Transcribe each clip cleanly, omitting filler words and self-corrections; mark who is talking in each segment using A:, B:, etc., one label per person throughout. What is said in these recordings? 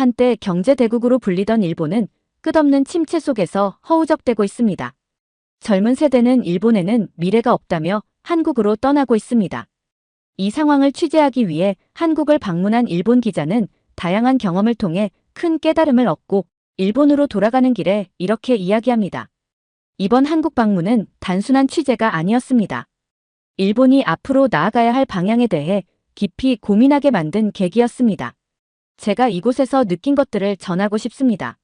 A: 한때 경제대국으로 불리던 일본은 끝없는 침체 속에서 허우적대고 있습니다. 젊은 세대는 일본에는 미래가 없다며 한국으로 떠나고 있습니다. 이 상황을 취재하기 위해 한국을 방문한 일본 기자는 다양한 경험을 통해 큰 깨달음을 얻고 일본으로 돌아가는 길에 이렇게 이야기합니다. 이번 한국 방문은 단순한 취재가 아니었습니다. 일본이 앞으로 나아가야 할 방향에 대해 깊이 고민하게 만든 계기였습니다. 제가 이곳에서 느낀 것들을 전하고 싶습니다.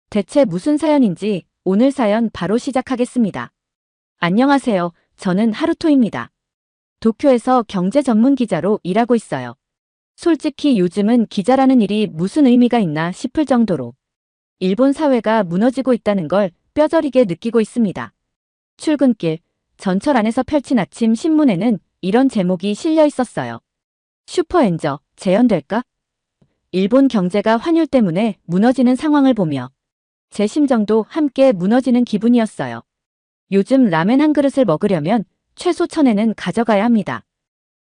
A: 대체 무슨 사연인지 오늘 사연 바로 시작하겠습니다. 안녕하세요. 저는 하루토입니다. 도쿄에서 경제 전문 기자로 일하고 있어요. 솔직히 요즘은 기자라는 일이 무슨 의미가 있나 싶을 정도로 일본 사회가 무너지고 있다는 걸 뼈저리게 느끼고 있습니다. 출근길, 전철 안에서 펼친 아침 신문에는 이런 제목이 실려 있었어요. 슈퍼엔저, 재현될까? 일본 경제가 환율 때문에 무너지는 상황을 보며 제 심정도 함께 무너지는 기분이었어요. 요즘 라멘 한 그릇을 먹으려면 최소 1,000엔은 가져가야 합니다.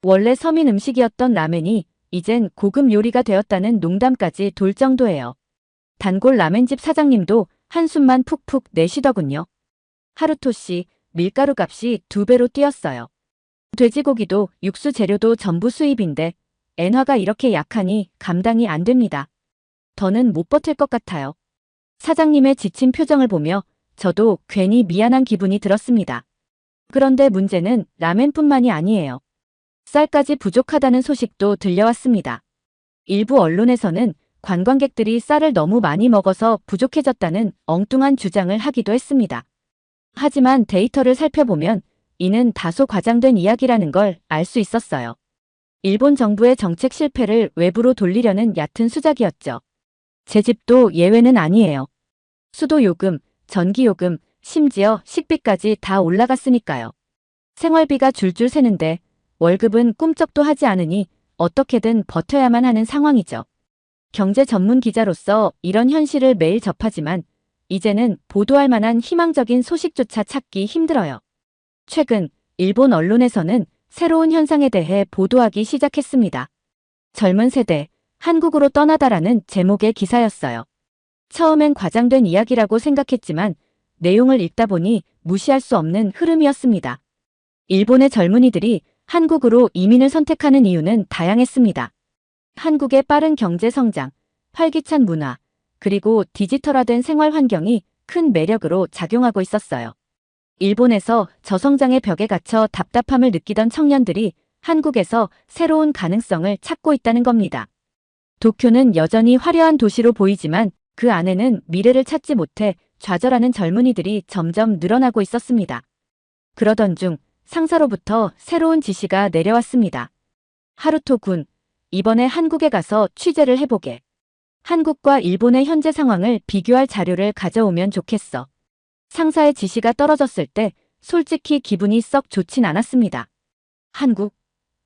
A: 원래 서민 음식이었던 라멘이 이젠 고급 요리가 되었다는 농담까지 돌 정도예요. 단골 라멘집 사장님도 한숨만 푹푹 내쉬더군요. 하루토 씨, 밀가루 값이 2배로 뛰었어요. 돼지고기도 육수 재료도 전부 수입인데 엔화가 이렇게 약하니 감당이 안 됩니다. 더는 못 버틸 것 같아요. 사장님의 지친 표정을 보며 저도 괜히 미안한 기분이 들었습니다. 그런데 문제는 라멘뿐만이 아니에요. 쌀까지 부족하다는 소식도 들려왔습니다. 일부 언론에서는 관광객들이 쌀을 너무 많이 먹어서 부족해졌다는 엉뚱한 주장을 하기도 했습니다. 하지만 데이터를 살펴보면 이는 다소 과장된 이야기라는 걸 알 수 있었어요. 일본 정부의 정책 실패를 외부로 돌리려는 얕은 수작이었죠. 제 집도 예외는 아니에요. 수도요금, 전기요금, 심지어 식비까지 다 올라갔으니까요. 생활비가 줄줄 새는데 월급은 꿈쩍도 하지 않으니 어떻게든 버텨야만 하는 상황이죠. 경제 전문 기자로서 이런 현실을 매일 접하지만 이제는 보도할 만한 희망적인 소식조차 찾기 힘들어요. 최근 일본 언론에서는 새로운 현상에 대해 보도하기 시작했습니다. 젊은 세대, 한국으로 떠나다라는 제목의 기사였어요. 처음엔 과장된 이야기라고 생각했지만 내용을 읽다 보니 무시할 수 없는 흐름이었습니다. 일본의 젊은이들이 한국으로 이민을 선택하는 이유는 다양했습니다. 한국의 빠른 경제 성장, 활기찬 문화, 그리고 디지털화된 생활 환경이 큰 매력으로 작용하고 있었어요. 일본에서 저성장의 벽에 갇혀 답답함을 느끼던 청년들이 한국에서 새로운 가능성을 찾고 있다는 겁니다. 도쿄는 여전히 화려한 도시로 보이지만 그 안에는 미래를 찾지 못해 좌절하는 젊은이들이 점점 늘어나고 있었습니다. 그러던 중 상사로부터 새로운 지시가 내려왔습니다. 하루토 군, 이번에 한국에 가서 취재를 해보게. 한국과 일본의 현재 상황을 비교할 자료를 가져오면 좋겠어. 상사의 지시가 떨어졌을 때 솔직히 기분이 썩 좋진 않았습니다. 한국,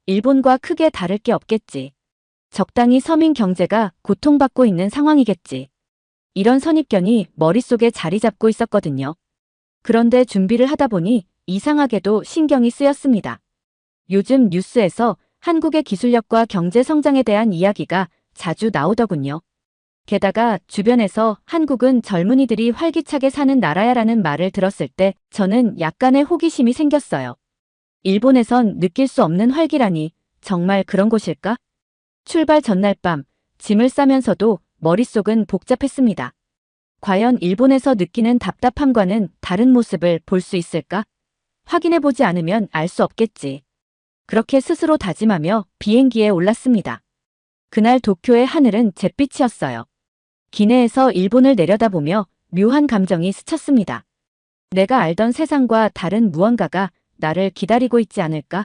A: 일본과 크게 다를 게 없겠지. 적당히 서민 경제가 고통받고 있는 상황이겠지. 이런 선입견이 머릿속에 자리 잡고 있었거든요. 그런데 준비를 하다 보니 이상하게도 신경이 쓰였습니다. 요즘 뉴스에서 한국의 기술력과 경제 성장에 대한 이야기가 자주 나오더군요. 게다가 주변에서 한국은 젊은이들이 활기차게 사는 나라야라는 말을 들었을 때 저는 약간의 호기심이 생겼어요. 일본에선 느낄 수 없는 활기라니 정말 그런 곳일까? 출발 전날 밤 짐을 싸면서도 머릿속은 복잡했습니다. 과연 일본에서 느끼는 답답함과는 다른 모습을 볼 수 있을까? 확인해보지 않으면 알 수 없겠지. 그렇게 스스로 다짐하며 비행기에 올랐습니다. 그날 도쿄의 하늘은 잿빛이었어요. 기내에서 일본을 내려다보며 묘한 감정이 스쳤습니다. 내가 알던 세상과 다른 무언가가 나를 기다리고 있지 않을까?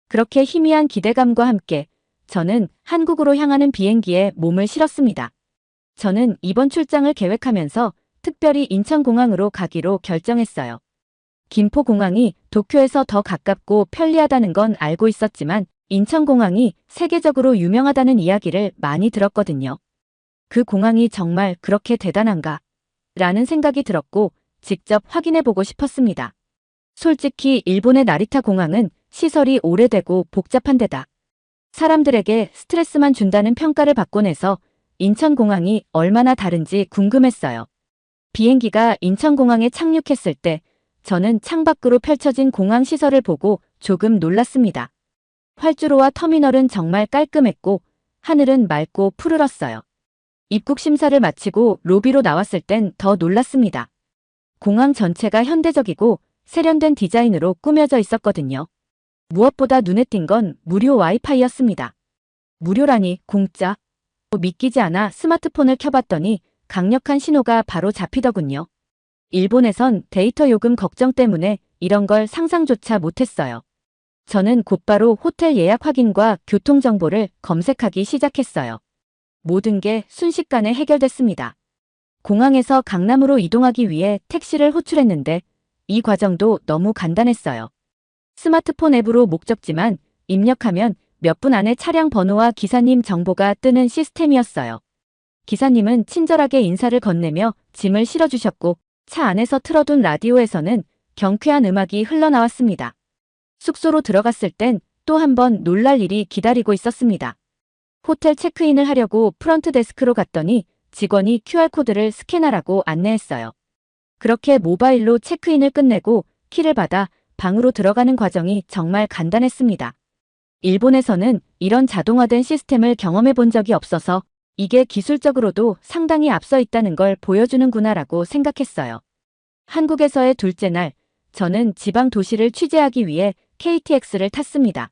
A: 그렇게 희미한 기대감과 함께 저는 한국으로 향하는 비행기에 몸을 실었습니다. 저는 이번 출장을 계획하면서 특별히 인천공항으로 가기로 결정했어요. 김포공항이 도쿄에서 더 가깝고 편리하다는 건 알고 있었지만 인천공항이 세계적으로 유명하다는 이야기를 많이 들었거든요. 그 공항이 정말 그렇게 대단한가? 라는 생각이 들었고 직접 확인해보고 싶었습니다. 솔직히 일본의 나리타 공항은 시설이 오래되고 복잡한 데다 사람들에게 스트레스만 준다는 평가를 받곤 해서 인천공항이 얼마나 다른지 궁금했어요. 비행기가 인천공항에 착륙했을 때 저는 창밖으로 펼쳐진 공항 시설을 보고 조금 놀랐습니다. 활주로와 터미널은 정말 깔끔했고 하늘은 맑고 푸르렀어요. 입국 심사를 마치고 로비로 나왔을 땐 더 놀랐습니다. 공항 전체가 현대적이고 세련된 디자인으로 꾸며져 있었거든요. 무엇보다 눈에 띈 건 무료 와이파이였습니다. 무료라니 공짜. 믿기지 않아 스마트폰을 켜봤더니 강력한 신호가 바로 잡히더군요. 일본에선 데이터 요금 걱정 때문에 이런 걸 상상조차 못했어요. 저는 곧바로 호텔 예약 확인과 교통정보를 검색하기 시작했어요. 모든 게 순식간에 해결됐습니다. 공항에서 강남으로 이동하기 위해 택시를 호출했는데 이 과정도 너무 간단했어요. 스마트폰 앱으로 목적지만 입력하면 몇 분 안에 차량 번호와 기사님 정보가 뜨는 시스템이었어요. 기사님은 친절하게 인사를 건네며 짐을 실어주셨고 차 안에서 틀어둔 라디오에서는 경쾌한 음악이 흘러나왔습니다. 숙소로 들어갔을 땐 또 한 번 놀랄 일이 기다리고 있었습니다. 호텔 체크인을 하려고 프런트 데스크로 갔더니 직원이 QR코드를 스캔하라고 안내했어요. 그렇게 모바일로 체크인을 끝내고 키를 받아 방으로 들어가는 과정이 정말 간단했습니다. 일본에서는 이런 자동화된 시스템을 경험해 본 적이 없어서 이게 기술적으로도 상당히 앞서 있다는 걸 보여주는구나라고 생각했어요. 한국에서의 둘째 날, 저는 지방 도시를 취재하기 위해 KTX를 탔습니다.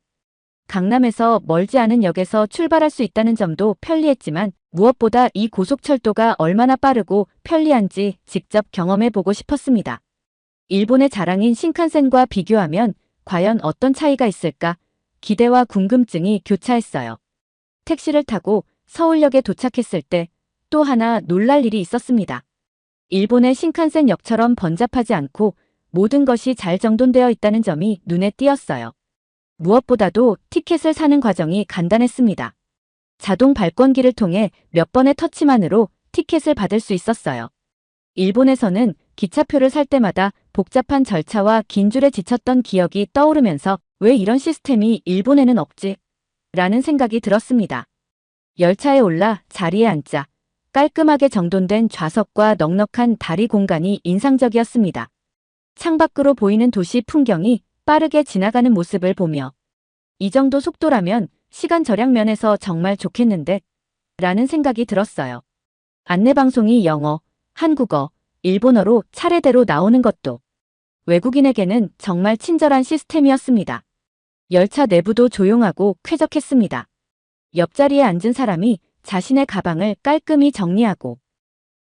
A: 강남에서 멀지 않은 역에서 출발할 수 있다는 점도 편리했지만 무엇보다 이 고속철도가 얼마나 빠르고 편리한지 직접 경험해 보고 싶었습니다. 일본의 자랑인 신칸센과 비교하면 과연 어떤 차이가 있을까? 기대와 궁금증이 교차했어요. 택시를 타고 서울역에 도착했을 때 또 하나 놀랄 일이 있었습니다. 일본의 신칸센 역처럼 번잡하지 않고 모든 것이 잘 정돈되어 있다는 점이 눈에 띄었어요. 무엇보다도 티켓을 사는 과정이 간단했습니다. 자동 발권기를 통해 몇 번의 터치만으로 티켓을 받을 수 있었어요. 일본에서는 기차표를 살 때마다 복잡한 절차와 긴 줄에 지쳤던 기억이 떠오르면서 왜 이런 시스템이 일본에는 없지? 라는 생각이 들었습니다. 열차에 올라 자리에 앉자 깔끔하게 정돈된 좌석과 넉넉한 다리 공간이 인상적이었습니다. 창밖으로 보이는 도시 풍경이 빠르게 지나가는 모습을 보며 이 정도 속도라면 시간 절약 면에서 정말 좋겠는데? 라는 생각이 들었어요. 안내방송이 영어, 한국어, 일본어로 차례대로 나오는 것도 외국인에게는 정말 친절한 시스템이었습니다. 열차 내부도 조용하고 쾌적했습니다. 옆자리에 앉은 사람이 자신의 가방을 깔끔히 정리하고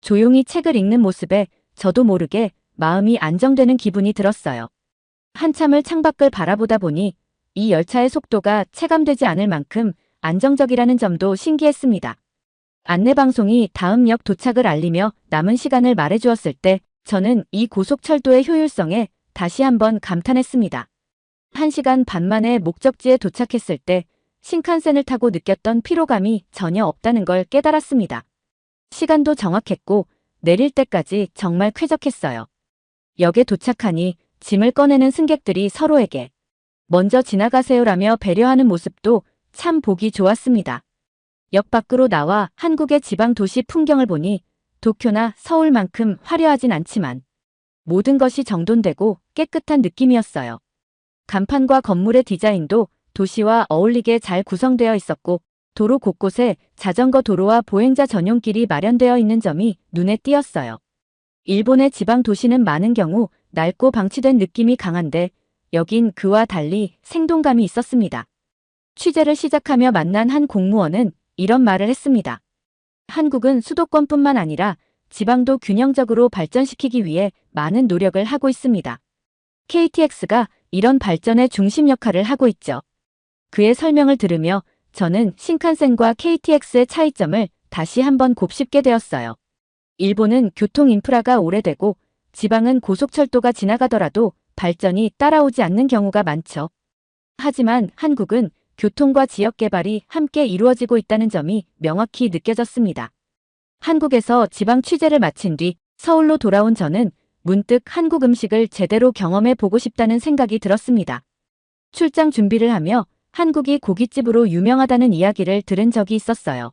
A: 조용히 책을 읽는 모습에 저도 모르게 마음이 안정되는 기분이 들었어요. 한참을 창밖을 바라보다 보니 이 열차의 속도가 체감되지 않을 만큼 안정적이라는 점도 신기했습니다. 안내방송이 다음 역 도착을 알리며 남은 시간을 말해주었을 때 저는 이 고속철도의 효율성에 다시 한번 감탄했습니다. 1시간 반 만에 목적지에 도착했을 때 신칸센을 타고 느꼈던 피로감이 전혀 없다는 걸 깨달았습니다. 시간도 정확했고 내릴 때까지 정말 쾌적했어요. 역에 도착하니 짐을 꺼내는 승객들이 서로에게 먼저 지나가세요라며 배려하는 모습도 참 보기 좋았습니다. 역 밖으로 나와 한국의 지방 도시 풍경을 보니 도쿄나 서울만큼 화려하진 않지만 모든 것이 정돈되고 깨끗한 느낌이었어요. 간판과 건물의 디자인도 도시와 어울리게 잘 구성되어 있었고 도로 곳곳에 자전거 도로와 보행자 전용길이 마련되어 있는 점이 눈에 띄었어요. 일본의 지방 도시는 많은 경우 낡고 방치된 느낌이 강한데 여긴 그와 달리 생동감이 있었습니다. 취재를 시작하며 만난 한 공무원은 이런 말을 했습니다. 한국은 수도권뿐만 아니라 지방도 균형적으로 발전시키기 위해 많은 노력을 하고 있습니다. KTX가 이런 발전의 중심 역할을 하고 있죠. 그의 설명을 들으며 저는 신칸센과 KTX의 차이점을 다시 한번 곱씹게 되었어요. 일본은 교통 인프라가 오래되고 지방은 고속철도가 지나가더라도 발전이 따라오지 않는 경우가 많죠. 하지만 한국은 교통과 지역 개발이 함께 이루어지고 있다는 점이 명확히 느껴졌습니다. 한국에서 지방 취재를 마친 뒤 서울로 돌아온 저는 문득 한국 음식을 제대로 경험해 보고 싶다는 생각이 들었습니다. 출장 준비를 하며 한국이 고깃집으로 유명하다는 이야기를 들은 적이 있었어요.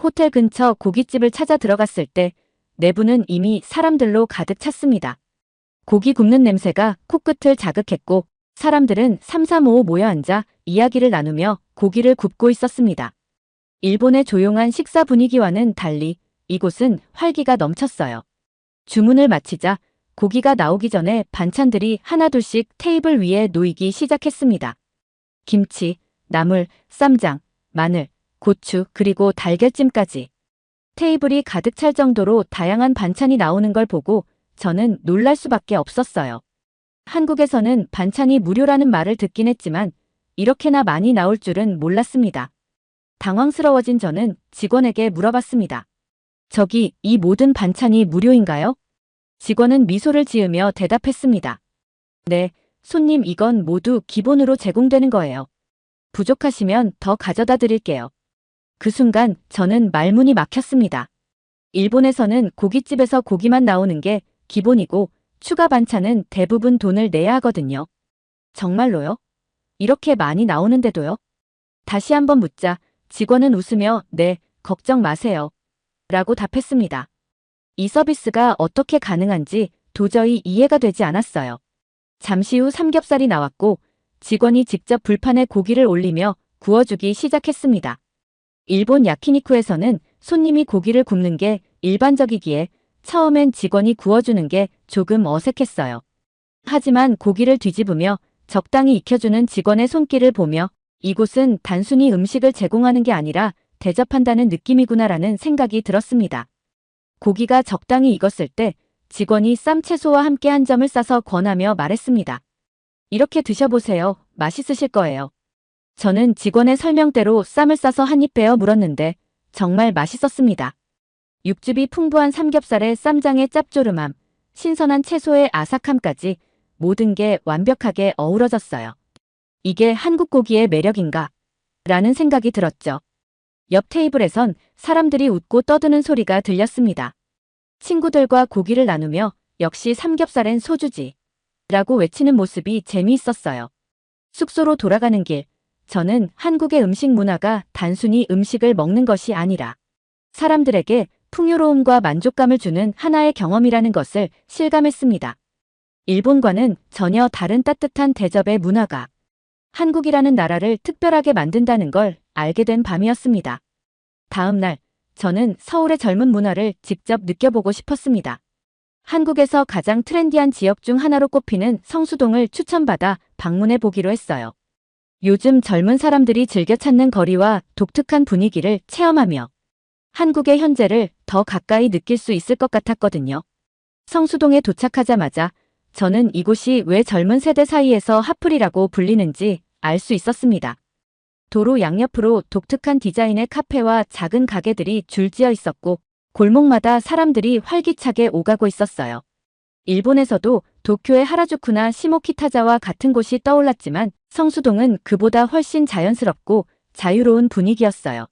A: 호텔 근처 고깃집을 찾아 들어갔을 때 내부는 이미 사람들로 가득 찼습니다. 고기 굽는 냄새가 코끝을 자극했고 사람들은 삼삼오오 모여 앉아 이야기를 나누며 고기를 굽고 있었습니다. 일본의 조용한 식사 분위기와는 달리 이곳은 활기가 넘쳤어요. 주문을 마치자 고기가 나오기 전에 반찬들이 하나둘씩 테이블 위에 놓이기 시작했습니다. 김치, 나물, 쌈장, 마늘, 고추, 그리고 달걀찜까지. 테이블이 가득 찰 정도로 다양한 반찬이 나오는 걸 보고 저는 놀랄 수밖에 없었어요. 한국에서는 반찬이 무료라는 말을 듣긴 했지만 이렇게나 많이 나올 줄은 몰랐습니다. 당황스러워진 저는 직원에게 물어봤습니다. 저기, 이 모든 반찬이 무료인가요? 직원은 미소를 지으며 대답했습니다. 네, 손님, 이건 모두 기본으로 제공되는 거예요. 부족하시면 더 가져다 드릴게요. 그 순간 저는 말문이 막혔습니다. 일본에서는 고깃집에서 고기만 나오는 게 기본이고 추가 반찬은 대부분 돈을 내야 하거든요. 정말로요? 이렇게 많이 나오는데도요? 다시 한번 묻자 직원은 웃으며 네, 걱정 마세요. 라고 답했습니다. 이 서비스가 어떻게 가능한지 도저히 이해가 되지 않았어요. 잠시 후 삼겹살이 나왔고 직원이 직접 불판에 고기를 올리며 구워주기 시작했습니다. 일본 야키니쿠에서는 손님이 고기를 굽는 게 일반적이기에 처음엔 직원이 구워주는 게 조금 어색했어요. 하지만 고기를 뒤집으며 적당히 익혀주는 직원의 손길을 보며 이곳은 단순히 음식을 제공하는 게 아니라 대접한다는 느낌이구나라는 생각이 들었습니다. 고기가 적당히 익었을 때 직원이 쌈채소와 함께 한 점을 싸서 권하며 말했습니다. 이렇게 드셔보세요. 맛있으실 거예요. 저는 직원의 설명대로 쌈을 싸서 한 입 베어 물었는데 정말 맛있었습니다. 육즙이 풍부한 삼겹살의 쌈장의 짭조름함, 신선한 채소의 아삭함까지 모든 게 완벽하게 어우러졌어요. 이게 한국 고기의 매력인가? 라는 생각이 들었죠. 옆 테이블에선 사람들이 웃고 떠드는 소리가 들렸습니다. 친구들과 고기를 나누며 역시 삼겹살엔 소주지 라고 외치는 모습이 재미있었어요. 숙소로 돌아가는 길, 저는 한국의 음식 문화가 단순히 음식을 먹는 것이 아니라 사람들에게 풍요로움과 만족감을 주는 하나의 경험이라는 것을 실감했습니다. 일본과는 전혀 다른 따뜻한 대접의 문화가 한국이라는 나라를 특별하게 만든다는 걸 알게 된 밤이었습니다. 다음 날, 저는 서울의 젊은 문화를 직접 느껴보고 싶었습니다. 한국에서 가장 트렌디한 지역 중 하나로 꼽히는 성수동을 추천받아 방문해 보기로 했어요. 요즘 젊은 사람들이 즐겨 찾는 거리와 독특한 분위기를 체험하며 한국의 현재를 더 가까이 느낄 수 있을 것 같았거든요. 성수동에 도착하자마자 저는 이곳이 왜 젊은 세대 사이에서 핫플이라고 불리는지 알 수 있었습니다. 도로 양옆으로 독특한 디자인의 카페와 작은 가게들이 줄지어 있었고 골목마다 사람들이 활기차게 오가고 있었어요. 일본에서도 도쿄의 하라주쿠나 시모키타자와 같은 곳이 떠올랐지만 성수동은 그보다 훨씬 자연스럽고 자유로운 분위기였어요.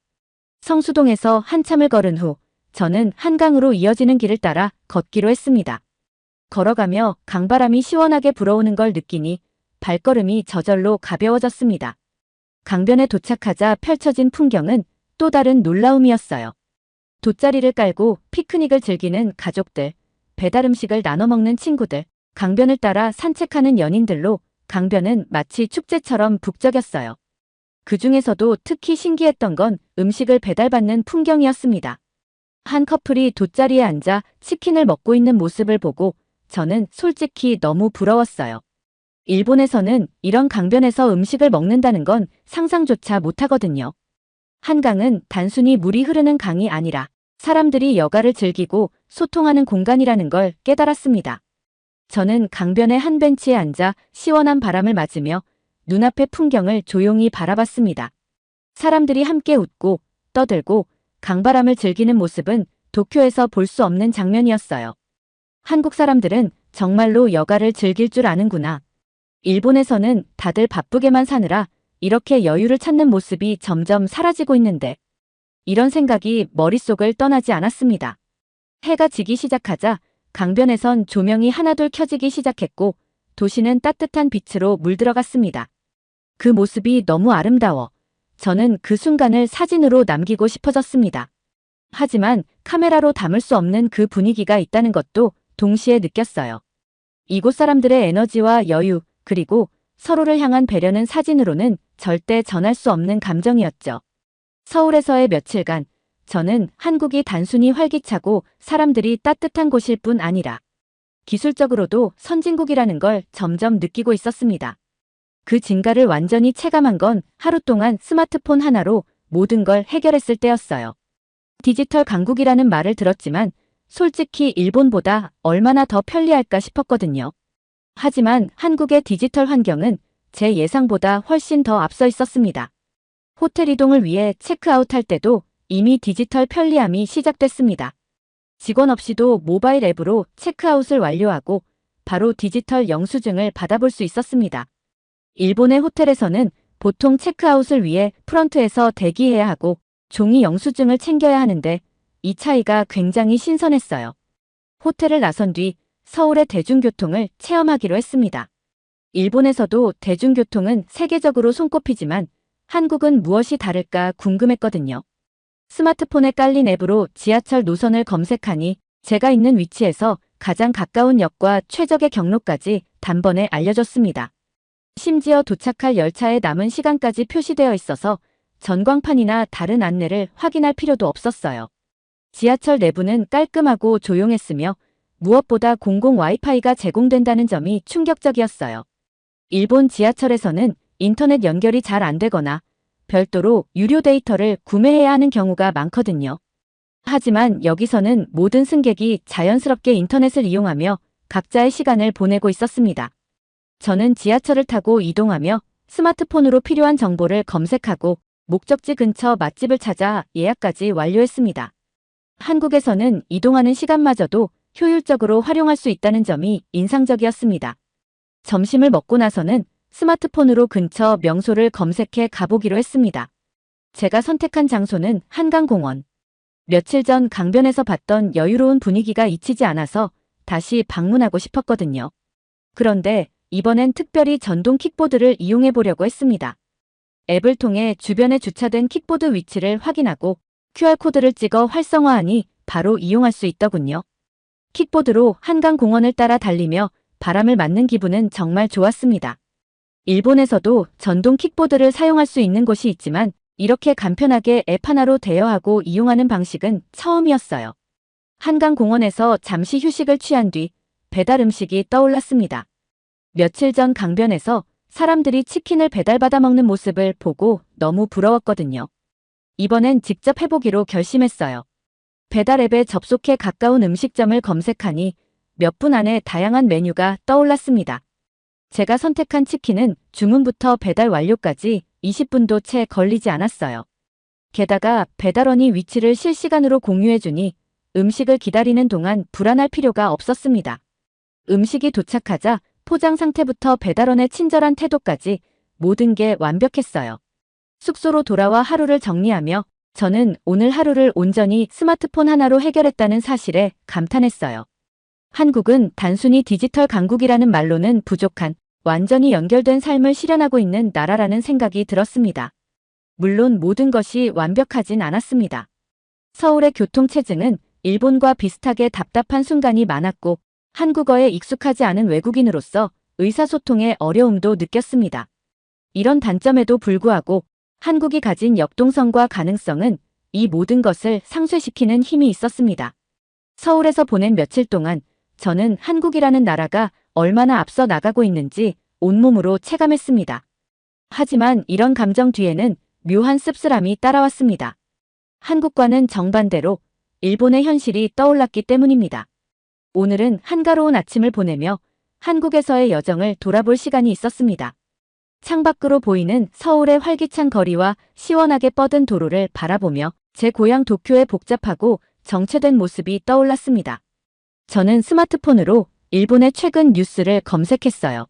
A: 성수동에서 한참을 걸은 후 저는 한강으로 이어지는 길을 따라 걷기로 했습니다. 걸어가며 강바람이 시원하게 불어오는 걸 느끼니 발걸음이 저절로 가벼워졌습니다. 강변에 도착하자 펼쳐진 풍경은 또 다른 놀라움이었어요. 돗자리를 깔고 피크닉을 즐기는 가족들, 배달 음식을 나눠 먹는 친구들, 강변을 따라 산책하는 연인들로 강변은 마치 축제처럼 북적였어요. 그 중에서도 특히 신기했던 건 음식을 배달받는 풍경이었습니다. 한 커플이 돗자리에 앉아 치킨을 먹고 있는 모습을 보고 저는 솔직히 너무 부러웠어요. 일본에서는 이런 강변에서 음식을 먹는다는 건 상상조차 못하거든요. 한강은 단순히 물이 흐르는 강이 아니라 사람들이 여가를 즐기고 소통하는 공간이라는 걸 깨달았습니다. 저는 강변의 한 벤치에 앉아 시원한 바람을 맞으며 눈앞의 풍경을 조용히 바라봤습니다. 사람들이 함께 웃고 떠들고 강바람을 즐기는 모습은 도쿄에서 볼 수 없는 장면이었어요. 한국 사람들은 정말로 여가를 즐길 줄 아는구나. 일본에서는 다들 바쁘게만 사느라 이렇게 여유를 찾는 모습이 점점 사라지고 있는데 이런 생각이 머릿속을 떠나지 않았습니다. 해가 지기 시작하자 강변에선 조명이 하나둘 켜지기 시작했고 도시는 따뜻한 빛으로 물들어갔습니다. 그 모습이 너무 아름다워 저는 그 순간을 사진으로 남기고 싶어졌습니다. 하지만 카메라로 담을 수 없는 그 분위기가 있다는 것도 동시에 느꼈어요. 이곳 사람들의 에너지와 여유, 그리고 서로를 향한 배려는 사진으로는 절대 전할 수 없는 감정이었죠. 서울에서의 며칠간 저는 한국이 단순히 활기차고 사람들이 따뜻한 곳일 뿐 아니라 기술적으로도 선진국이라는 걸 점점 느끼고 있었습니다. 그 진가를 완전히 체감한 건 하루 동안 스마트폰 하나로 모든 걸 해결했을 때였어요. 디지털 강국이라는 말을 들었지만 솔직히 일본보다 얼마나 더 편리할까 싶었거든요. 하지만 한국의 디지털 환경은 제 예상보다 훨씬 더 앞서 있었습니다. 호텔 이동을 위해 체크아웃할 때도 이미 디지털 편리함이 시작됐습니다. 직원 없이도 모바일 앱으로 체크아웃을 완료하고 바로 디지털 영수증을 받아볼 수 있었습니다. 일본의 호텔에서는 보통 체크아웃을 위해 프런트에서 대기해야 하고 종이 영수증을 챙겨야 하는데 이 차이가 굉장히 신선했어요. 호텔을 나선 뒤 서울의 대중교통을 체험하기로 했습니다. 일본에서도 대중교통은 세계적으로 손꼽히지만 한국은 무엇이 다를까 궁금했거든요. 스마트폰에 깔린 앱으로 지하철 노선을 검색하니 제가 있는 위치에서 가장 가까운 역과 최적의 경로까지 단번에 알려줬습니다. 심지어 도착할 열차의 남은 시간까지 표시되어 있어서 전광판이나 다른 안내를 확인할 필요도 없었어요. 지하철 내부는 깔끔하고 조용했으며 무엇보다 공공 와이파이가 제공된다는 점이 충격적이었어요. 일본 지하철에서는 인터넷 연결이 잘 안 되거나 별도로 유료 데이터를 구매해야 하는 경우가 많거든요. 하지만 여기서는 모든 승객이 자연스럽게 인터넷을 이용하며 각자의 시간을 보내고 있었습니다. 저는 지하철을 타고 이동하며 스마트폰으로 필요한 정보를 검색하고 목적지 근처 맛집을 찾아 예약까지 완료했습니다. 한국에서는 이동하는 시간마저도 효율적으로 활용할 수 있다는 점이 인상적이었습니다. 점심을 먹고 나서는 스마트폰으로 근처 명소를 검색해 가보기로 했습니다. 제가 선택한 장소는 한강공원. 며칠 전 강변에서 봤던 여유로운 분위기가 잊히지 않아서 다시 방문하고 싶었거든요. 그런데 이번엔 특별히 전동 킥보드를 이용해 보려고 했습니다. 앱을 통해 주변에 주차된 킥보드 위치를 확인하고 QR코드를 찍어 활성화하니 바로 이용할 수 있더군요. 킥보드로 한강공원을 따라 달리며 바람을 맞는 기분은 정말 좋았습니다. 일본에서도 전동 킥보드를 사용할 수 있는 곳이 있지만 이렇게 간편하게 앱 하나로 대여하고 이용하는 방식은 처음이었어요. 한강공원에서 잠시 휴식을 취한 뒤 배달 음식이 떠올랐습니다. 며칠 전 강변에서 사람들이 치킨을 배달받아 먹는 모습을 보고 너무 부러웠거든요. 이번엔 직접 해보기로 결심했어요. 배달 앱에 접속해 가까운 음식점을 검색하니 몇 분 안에 다양한 메뉴가 떠올랐습니다. 제가 선택한 치킨은 주문부터 배달 완료까지 20분도 채 걸리지 않았어요. 게다가 배달원이 위치를 실시간으로 공유해주니 음식을 기다리는 동안 불안할 필요가 없었습니다. 음식이 도착하자 포장 상태부터 배달원의 친절한 태도까지 모든 게 완벽했어요. 숙소로 돌아와 하루를 정리하며 저는 오늘 하루를 온전히 스마트폰 하나로 해결했다는 사실에 감탄했어요. 한국은 단순히 디지털 강국이라는 말로는 부족한 완전히 연결된 삶을 실현하고 있는 나라라는 생각이 들었습니다. 물론 모든 것이 완벽하진 않았습니다. 서울의 교통체증은 일본과 비슷하게 답답한 순간이 많았고 한국어에 익숙하지 않은 외국인으로서 의사소통의 어려움도 느꼈습니다. 이런 단점에도 불구하고 한국이 가진 역동성과 가능성은 이 모든 것을 상쇄시키는 힘이 있었습니다. 서울에서 보낸 며칠 동안 저는 한국이라는 나라가 얼마나 앞서 나가고 있는지 온몸으로 체감했습니다. 하지만 이런 감정 뒤에는 묘한 씁쓸함이 따라왔습니다. 한국과는 정반대로 일본의 현실이 떠올랐기 때문입니다. 오늘은 한가로운 아침을 보내며 한국에서의 여정을 돌아볼 시간이 있었습니다. 창밖으로 보이는 서울의 활기찬 거리와 시원하게 뻗은 도로를 바라보며 제 고향 도쿄의 복잡하고 정체된 모습이 떠올랐습니다. 저는 스마트폰으로 일본의 최근 뉴스를 검색했어요.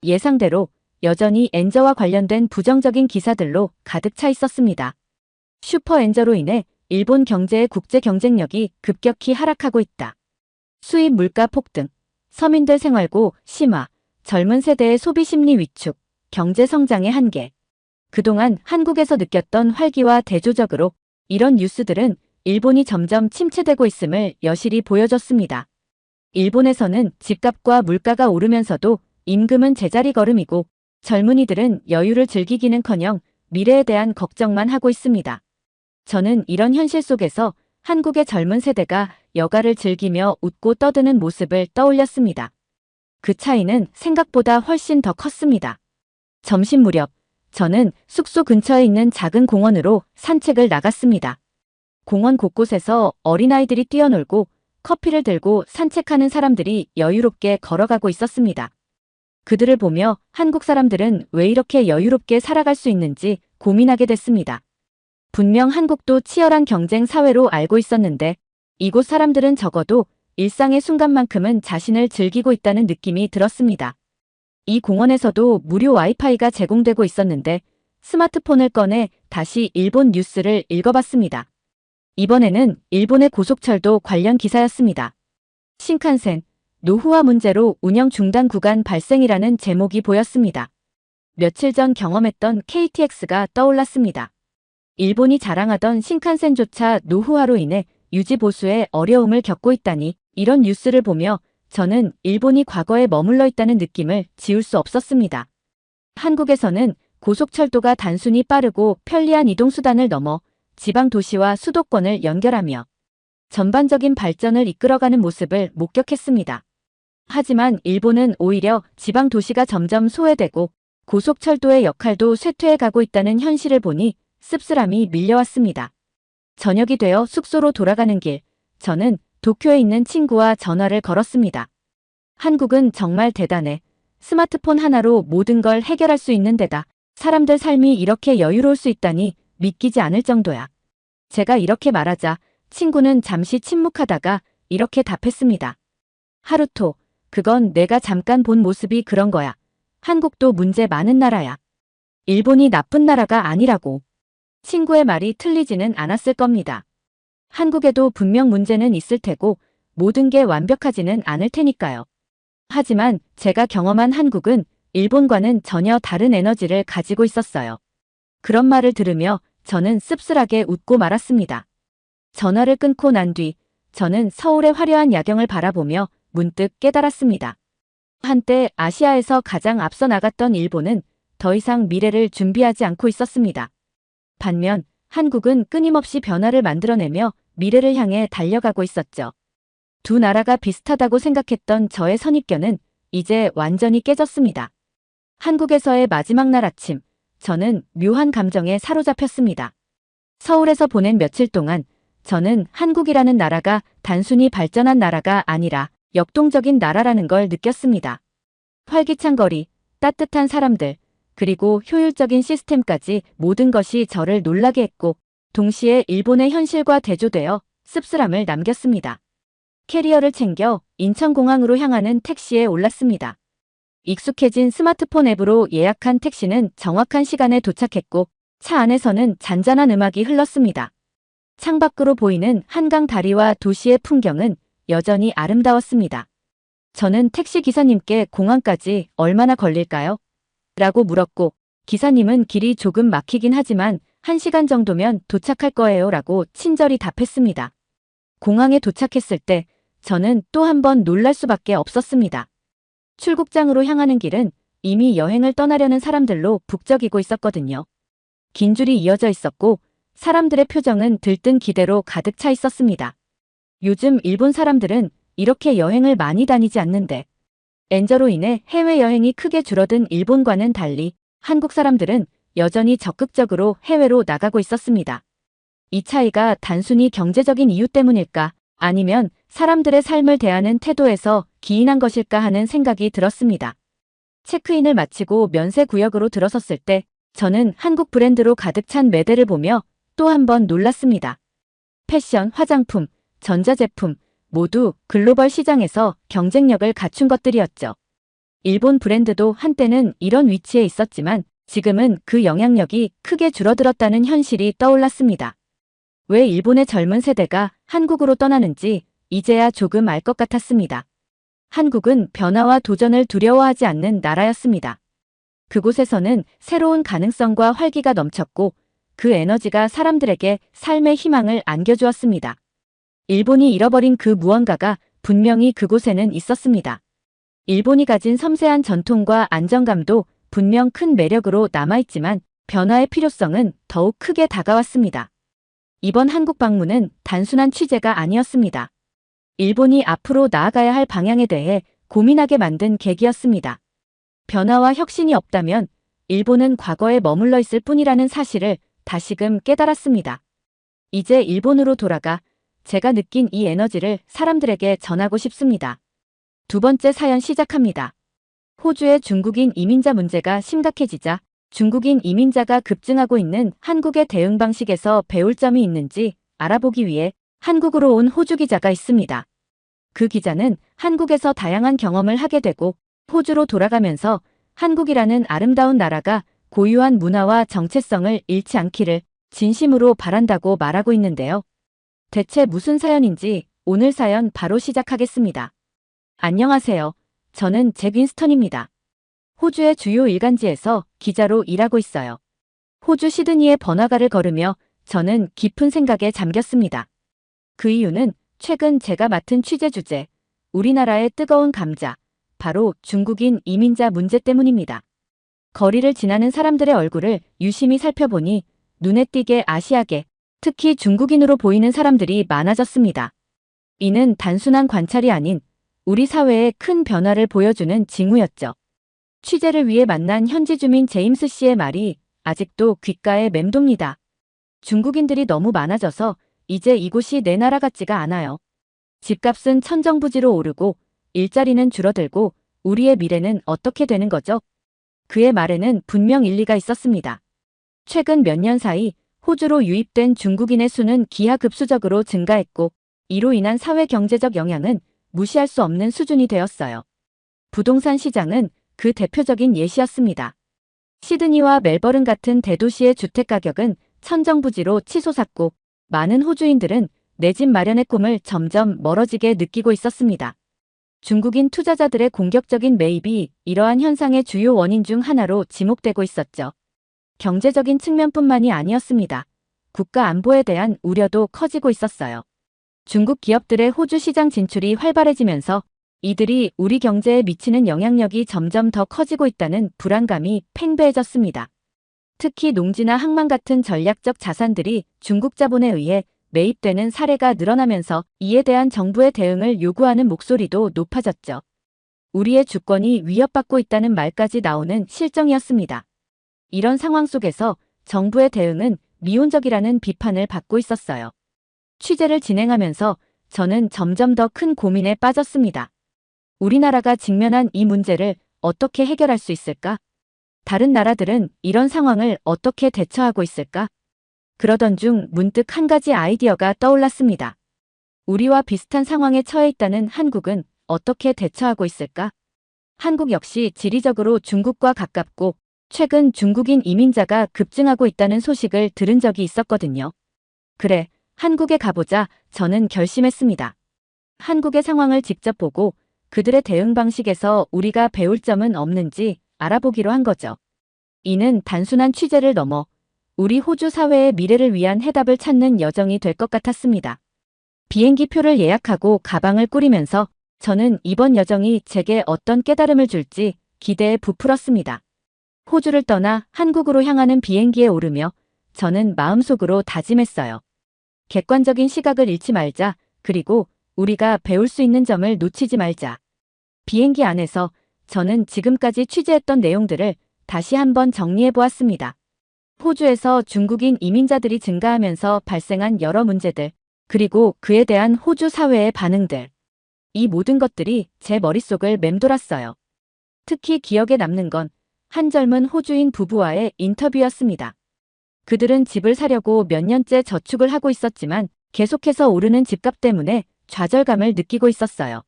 A: 예상대로 여전히 엔저와 관련된 부정적인 기사들로 가득 차 있었습니다. 슈퍼 엔저로 인해 일본 경제의 국제 경쟁력이 급격히 하락하고 있다. 수입 물가 폭등, 서민들 생활고 심화, 젊은 세대의 소비 심리 위축, 경제 성장의 한계. 그동안 한국에서 느꼈던 활기와 대조적으로 이런 뉴스들은 일본이 점점 침체되고 있음을 여실히 보여줬습니다. 일본에서는 집값과 물가가 오르면서도 임금은 제자리 걸음이고 젊은이들은 여유를 즐기기는커녕 미래에 대한 걱정만 하고 있습니다. 저는 이런 현실 속에서 한국의 젊은 세대가 여가를 즐기며 웃고 떠드는 모습을 떠올렸습니다. 그 차이는 생각보다 훨씬 더 컸습니다. 점심 무렵, 저는 숙소 근처에 있는 작은 공원으로 산책을 나갔습니다. 공원 곳곳에서 어린아이들이 뛰어놀고 커피를 들고 산책하는 사람들이 여유롭게 걸어가고 있었습니다. 그들을 보며 한국 사람들은 왜 이렇게 여유롭게 살아갈 수 있는지 고민하게 됐습니다. 분명 한국도 치열한 경쟁 사회로 알고 있었는데 이곳 사람들은 적어도 일상의 순간만큼은 자신을 즐기고 있다는 느낌이 들었습니다. 이 공원에서도 무료 와이파이가 제공되고 있었는데 스마트폰을 꺼내 다시 일본 뉴스를 읽어봤습니다. 이번에는 일본의 고속철도 관련 기사였습니다. 신칸센, 노후화 문제로 운영 중단 구간 발생이라는 제목이 보였습니다. 며칠 전 경험했던 KTX가 떠올랐습니다. 일본이 자랑하던 신칸센조차 노후화로 인해 유지 보수에 어려움을 겪고 있다니 이런 뉴스를 보며 저는 일본이 과거에 머물러 있다는 느낌을 지울 수 없었습니다. 한국에서는 고속철도가 단순히 빠르고 편리한 이동수단을 넘어 지방 도시와 수도권을 연결하며 전반적인 발전을 이끌어가는 모습을 목격했습니다. 하지만 일본은 오히려 지방 도시가 점점 소외되고 고속철도의 역할도 쇠퇴해가고 있다는 현실을 보니 씁쓸함이 밀려왔습니다. 저녁이 되어 숙소로 돌아가는 길, 저는 도쿄에 있는 친구와 전화를 걸었습니다. 한국은 정말 대단해. 스마트폰 하나로 모든 걸 해결할 수 있는 데다 사람들 삶이 이렇게 여유로울 수 있다니 믿기지 않을 정도야. 제가 이렇게 말하자 친구는 잠시 침묵하다가 이렇게 답했습니다. 하루토, 그건 내가 잠깐 본 모습이 그런 거야. 한국도 문제 많은 나라야. 일본이 나쁜 나라가 아니라고. 친구의 말이 틀리지는 않았을 겁니다. 한국에도 분명 문제는 있을 테고 모든 게 완벽하지는 않을 테니까요. 하지만 제가 경험한 한국은 일본과는 전혀 다른 에너지를 가지고 있었어요. 그런 말을 들으며 저는 씁쓸하게 웃고 말았습니다. 전화를 끊고 난 뒤 저는 서울의 화려한 야경을 바라보며 문득 깨달았습니다. 한때 아시아에서 가장 앞서 나갔던 일본은 더 이상 미래를 준비하지 않고 있었습니다. 반면 한국은 끊임없이 변화를 만들어내며 미래를 향해 달려가고 있었죠. 두 나라가 비슷하다고 생각했던 저의 선입견은 이제 완전히 깨졌습니다. 한국에서의 마지막 날 아침, 저는 묘한 감정에 사로잡혔습니다. 서울에서 보낸 며칠 동안 저는 한국이라는 나라가 단순히 발전한 나라가 아니라 역동적인 나라라는 걸 느꼈습니다. 활기찬 거리, 따뜻한 사람들, 그리고 효율적인 시스템까지 모든 것이 저를 놀라게 했고 동시에 일본의 현실과 대조되어 씁쓸함을 남겼습니다. 캐리어를 챙겨 인천공항으로 향하는 택시에 올랐습니다. 익숙해진 스마트폰 앱으로 예약한 택시는 정확한 시간에 도착했고 차 안에서는 잔잔한 음악이 흘렀습니다. 창밖으로 보이는 한강 다리와 도시의 풍경은 여전히 아름다웠습니다. 저는 택시 기사님께 공항까지 얼마나 걸릴까요? 라고 물었고 기사님은 길이 조금 막히긴 하지만 1시간 정도면 도착할 거예요 라고 친절히 답했습니다. 공항에 도착했을 때 저는 또 한 번 놀랄 수밖에 없었습니다. 출국장으로 향하는 길은 이미 여행을 떠나려는 사람들로 북적이고 있었거든요. 긴 줄이 이어져 있었고 사람들의 표정은 들뜬 기대로 가득 차 있었습니다. 요즘 일본 사람들은 이렇게 여행을 많이 다니지 않는데 엔저로 인해 해외여행이 크게 줄어든 일본과는 달리 한국 사람들은 여전히 적극적으로 해외로 나가고 있었습니다. 이 차이가 단순히 경제적인 이유 때문일까 아니면 사람들의 삶을 대하는 태도에서 기인한 것일까 하는 생각이 들었습니다. 체크인을 마치고 면세구역으로 들어섰을 때 저는 한국 브랜드로 가득 찬 매대를 보며 또 한 번 놀랐습니다. 패션, 화장품, 전자제품 모두 글로벌 시장에서 경쟁력을 갖춘 것들이었죠. 일본 브랜드도 한때는 이런 위치에 있었지만 지금은 그 영향력이 크게 줄어들었다는 현실이 떠올랐습니다. 왜 일본의 젊은 세대가 한국으로 떠나는지 이제야 조금 알 것 같았습니다. 한국은 변화와 도전을 두려워하지 않는 나라였습니다. 그곳에서는 새로운 가능성과 활기가 넘쳤고 그 에너지가 사람들에게 삶의 희망을 안겨주었습니다. 일본이 잃어버린 그 무언가가 분명히 그곳에는 있었습니다. 일본이 가진 섬세한 전통과 안정감도 분명 큰 매력으로 남아있지만 변화의 필요성은 더욱 크게 다가왔습니다. 이번 한국 방문은 단순한 취재가 아니었습니다. 일본이 앞으로 나아가야 할 방향에 대해 고민하게 만든 계기였습니다. 변화와 혁신이 없다면 일본은 과거에 머물러 있을 뿐이라는 사실을 다시금 깨달았습니다. 이제 일본으로 돌아가 제가 느낀 이 에너지를 사람들에게 전하고 싶습니다. 두 번째 사연 시작합니다. 호주의 중국인 이민자 문제가 심각해지자 중국인 이민자가 급증하고 있는 한국의 대응 방식에서 배울 점이 있는지 알아보기 위해 한국으로 온 호주 기자가 있습니다. 그 기자는 한국에서 다양한 경험을 하게 되고 호주로 돌아가면서 한국이라는 아름다운 나라가 고유한 문화와 정체성을 잃지 않기를 진심으로 바란다고 말하고 있는데요. 대체 무슨 사연인지 오늘 사연 바로 시작하겠습니다. 안녕하세요. 저는 잭 윈스턴입니다. 호주의 주요 일간지에서 기자로 일하고 있어요. 호주 시드니의 번화가를 걸으며 저는 깊은 생각에 잠겼습니다. 그 이유는 최근 제가 맡은 취재 주제, 우리나라의 뜨거운 감자, 바로 중국인 이민자 문제 때문입니다. 거리를 지나는 사람들의 얼굴을 유심히 살펴보니 눈에 띄게 아시아계, 특히 중국인으로 보이는 사람들이 많아졌습니다. 이는 단순한 관찰이 아닌 우리 사회의 큰 변화를 보여주는 징후였죠. 취재를 위해 만난 현지 주민 제임스 씨의 말이 아직도 귓가에 맴돕니다. 중국인들이 너무 많아져서 이제 이곳이 내 나라 같지가 않아요. 집값은 천정부지로 오르고 일자리는 줄어들고 우리의 미래는 어떻게 되는 거죠? 그의 말에는 분명 일리가 있었습니다. 최근 몇 년 사이 호주로 유입된 중국인의 수는 기하급수적으로 증가했고 이로 인한 사회 경제적 영향은 무시할 수 없는 수준이 되었어요. 부동산 시장은 그 대표적인 예시였습니다. 시드니와 멜버른 같은 대도시의 주택 가격은 천정부지로 치솟았고 많은 호주인들은 내 집 마련의 꿈을 점점 멀어지게 느끼고 있었습니다. 중국인 투자자들의 공격적인 매입이 이러한 현상의 주요 원인 중 하나로 지목되고 있었죠. 경제적인 측면뿐만이 아니었습니다. 국가 안보에 대한 우려도 커지고 있었어요. 중국 기업들의 호주 시장 진출이 활발해지면서 이들이 우리 경제에 미치는 영향력이 점점 더 커지고 있다는 불안감이 팽배해졌습니다. 특히 농지나 항만 같은 전략적 자산들이 중국 자본에 의해 매입되는 사례가 늘어나면서 이에 대한 정부의 대응을 요구하는 목소리도 높아졌죠. 우리의 주권이 위협받고 있다는 말까지 나오는 실정이었습니다. 이런 상황 속에서 정부의 대응은 미온적이라는 비판을 받고 있었어요. 취재를 진행하면서 저는 점점 더 큰 고민에 빠졌습니다. 우리나라가 직면한 이 문제를 어떻게 해결할 수 있을까? 다른 나라들은 이런 상황을 어떻게 대처하고 있을까? 그러던 중 문득 한 가지 아이디어가 떠올랐습니다. 우리와 비슷한 상황에 처해 있다는 한국은 어떻게 대처하고 있을까? 한국 역시 지리적으로 중국과 가깝고 최근 중국인 이민자가 급증하고 있다는 소식을 들은 적이 있었거든요. 그래, 한국에 가보자 저는 결심했습니다. 한국의 상황을 직접 보고 그들의 대응 방식에서 우리가 배울 점은 없는지 알아보기로 한 거죠. 이는 단순한 취재를 넘어 우리 호주 사회의 미래를 위한 해답을 찾는 여정이 될 것 같았습니다. 비행기 표를 예약하고 가방을 꾸리면서 저는 이번 여정이 제게 어떤 깨달음을 줄지 기대에 부풀었습니다. 호주를 떠나 한국으로 향하는 비행기에 오르며 저는 마음속으로 다짐했어요. 객관적인 시각을 잃지 말자. 그리고 우리가 배울 수 있는 점을 놓치지 말자. 비행기 안에서 저는 지금까지 취재했던 내용들을 다시 한번 정리해 보았습니다. 호주에서 중국인 이민자들이 증가하면서 발생한 여러 문제들, 그리고 그에 대한 호주 사회의 반응들. 이 모든 것들이 제 머릿속을 맴돌았어요. 특히 기억에 남는 건 한 젊은 호주인 부부와의 인터뷰였습니다. 그들은 집을 사려고 몇 년째 저축을 하고 있었지만 계속해서 오르는 집값 때문에 좌절감을 느끼고 있었어요.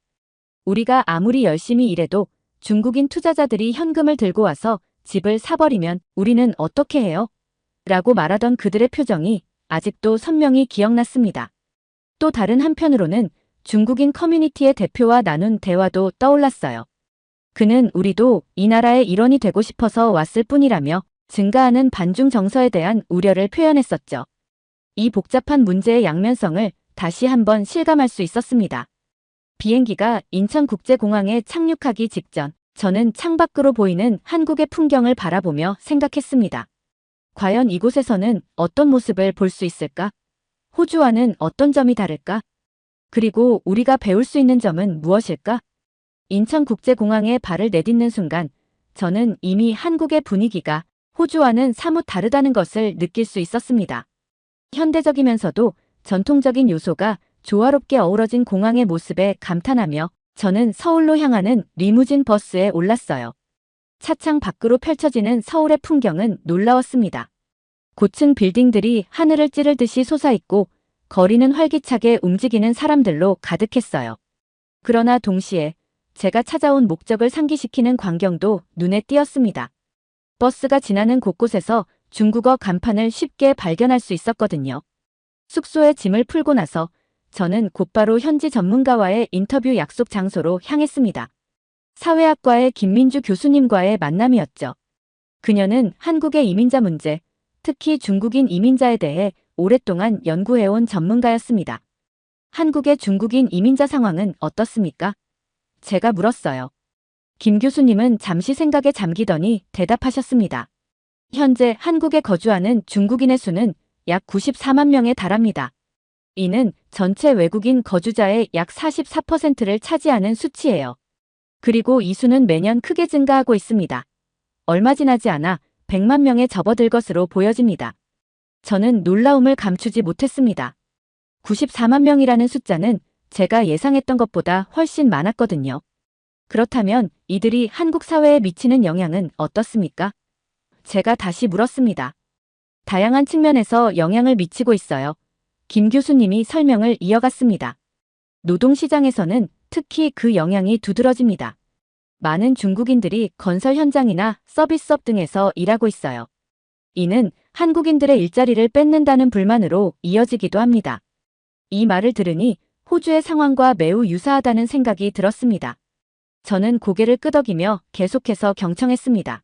A: 우리가 아무리 열심히 일해도 중국인 투자자들이 현금을 들고 와서 집을 사버리면 우리는 어떻게 해요? 라고 말하던 그들의 표정이 아직도 선명히 기억났습니다. 또 다른 한편으로는 중국인 커뮤니티의 대표와 나눈 대화도 떠올랐어요. 그는 우리도 이 나라의 일원이 되고 싶어서 왔을 뿐이라며 증가하는 반중 정서에 대한 우려를 표현했었죠. 이 복잡한 문제의 양면성을 다시 한번 실감할 수 있었습니다. 비행기가 인천국제공항에 착륙하기 직전, 저는 창밖으로 보이는 한국의 풍경을 바라보며 생각했습니다. 과연 이곳에서는 어떤 모습을 볼 수 있을까? 호주와는 어떤 점이 다를까? 그리고 우리가 배울 수 있는 점은 무엇일까? 인천국제공항에 발을 내딛는 순간, 저는 이미 한국의 분위기가 호주와는 사뭇 다르다는 것을 느낄 수 있었습니다. 현대적이면서도 전통적인 요소가 조화롭게 어우러진 공항의 모습에 감탄하며 저는 서울로 향하는 리무진 버스에 올랐어요. 차창 밖으로 펼쳐지는 서울의 풍경은 놀라웠습니다. 고층 빌딩들이 하늘을 찌르듯이 솟아있고 거리는 활기차게 움직이는 사람들로 가득했어요. 그러나 동시에 제가 찾아온 목적을 상기시키는 광경도 눈에 띄었습니다. 버스가 지나는 곳곳에서 중국어 간판을 쉽게 발견할 수 있었거든요. 숙소에 짐을 풀고 나서 저는 곧바로 현지 전문가와의 인터뷰 약속 장소로 향했습니다. 사회학과의 김민주 교수님과의 만남이었죠. 그녀는 한국의 이민자 문제, 특히 중국인 이민자에 대해 오랫동안 연구해온 전문가였습니다. 한국의 중국인 이민자 상황은 어떻습니까? 제가 물었어요. 김 교수님은 잠시 생각에 잠기더니 대답하셨습니다. 현재 한국에 거주하는 중국인의 수는 약 94만 명에 달합니다. 이는 전체 외국인 거주자의 약 44%를 차지하는 수치예요. 그리고 이 수는 매년 크게 증가하고 있습니다. 얼마 지나지 않아 100만 명에 접어들 것으로 보여집니다. 저는 놀라움을 감추지 못했습니다. 94만 명이라는 숫자는 제가 예상했던 것보다 훨씬 많았거든요. 그렇다면 이들이 한국 사회에 미치는 영향은 어떻습니까? 제가 다시 물었습니다. 다양한 측면에서 영향을 미치고 있어요. 김 교수님이 설명을 이어갔습니다. 노동시장에서는 특히 그 영향이 두드러집니다. 많은 중국인들이 건설 현장이나 서비스업 등에서 일하고 있어요. 이는 한국인들의 일자리를 뺏는다는 불만으로 이어지기도 합니다. 이 말을 들으니 호주의 상황과 매우 유사하다는 생각이 들었습니다. 저는 고개를 끄덕이며 계속해서 경청했습니다.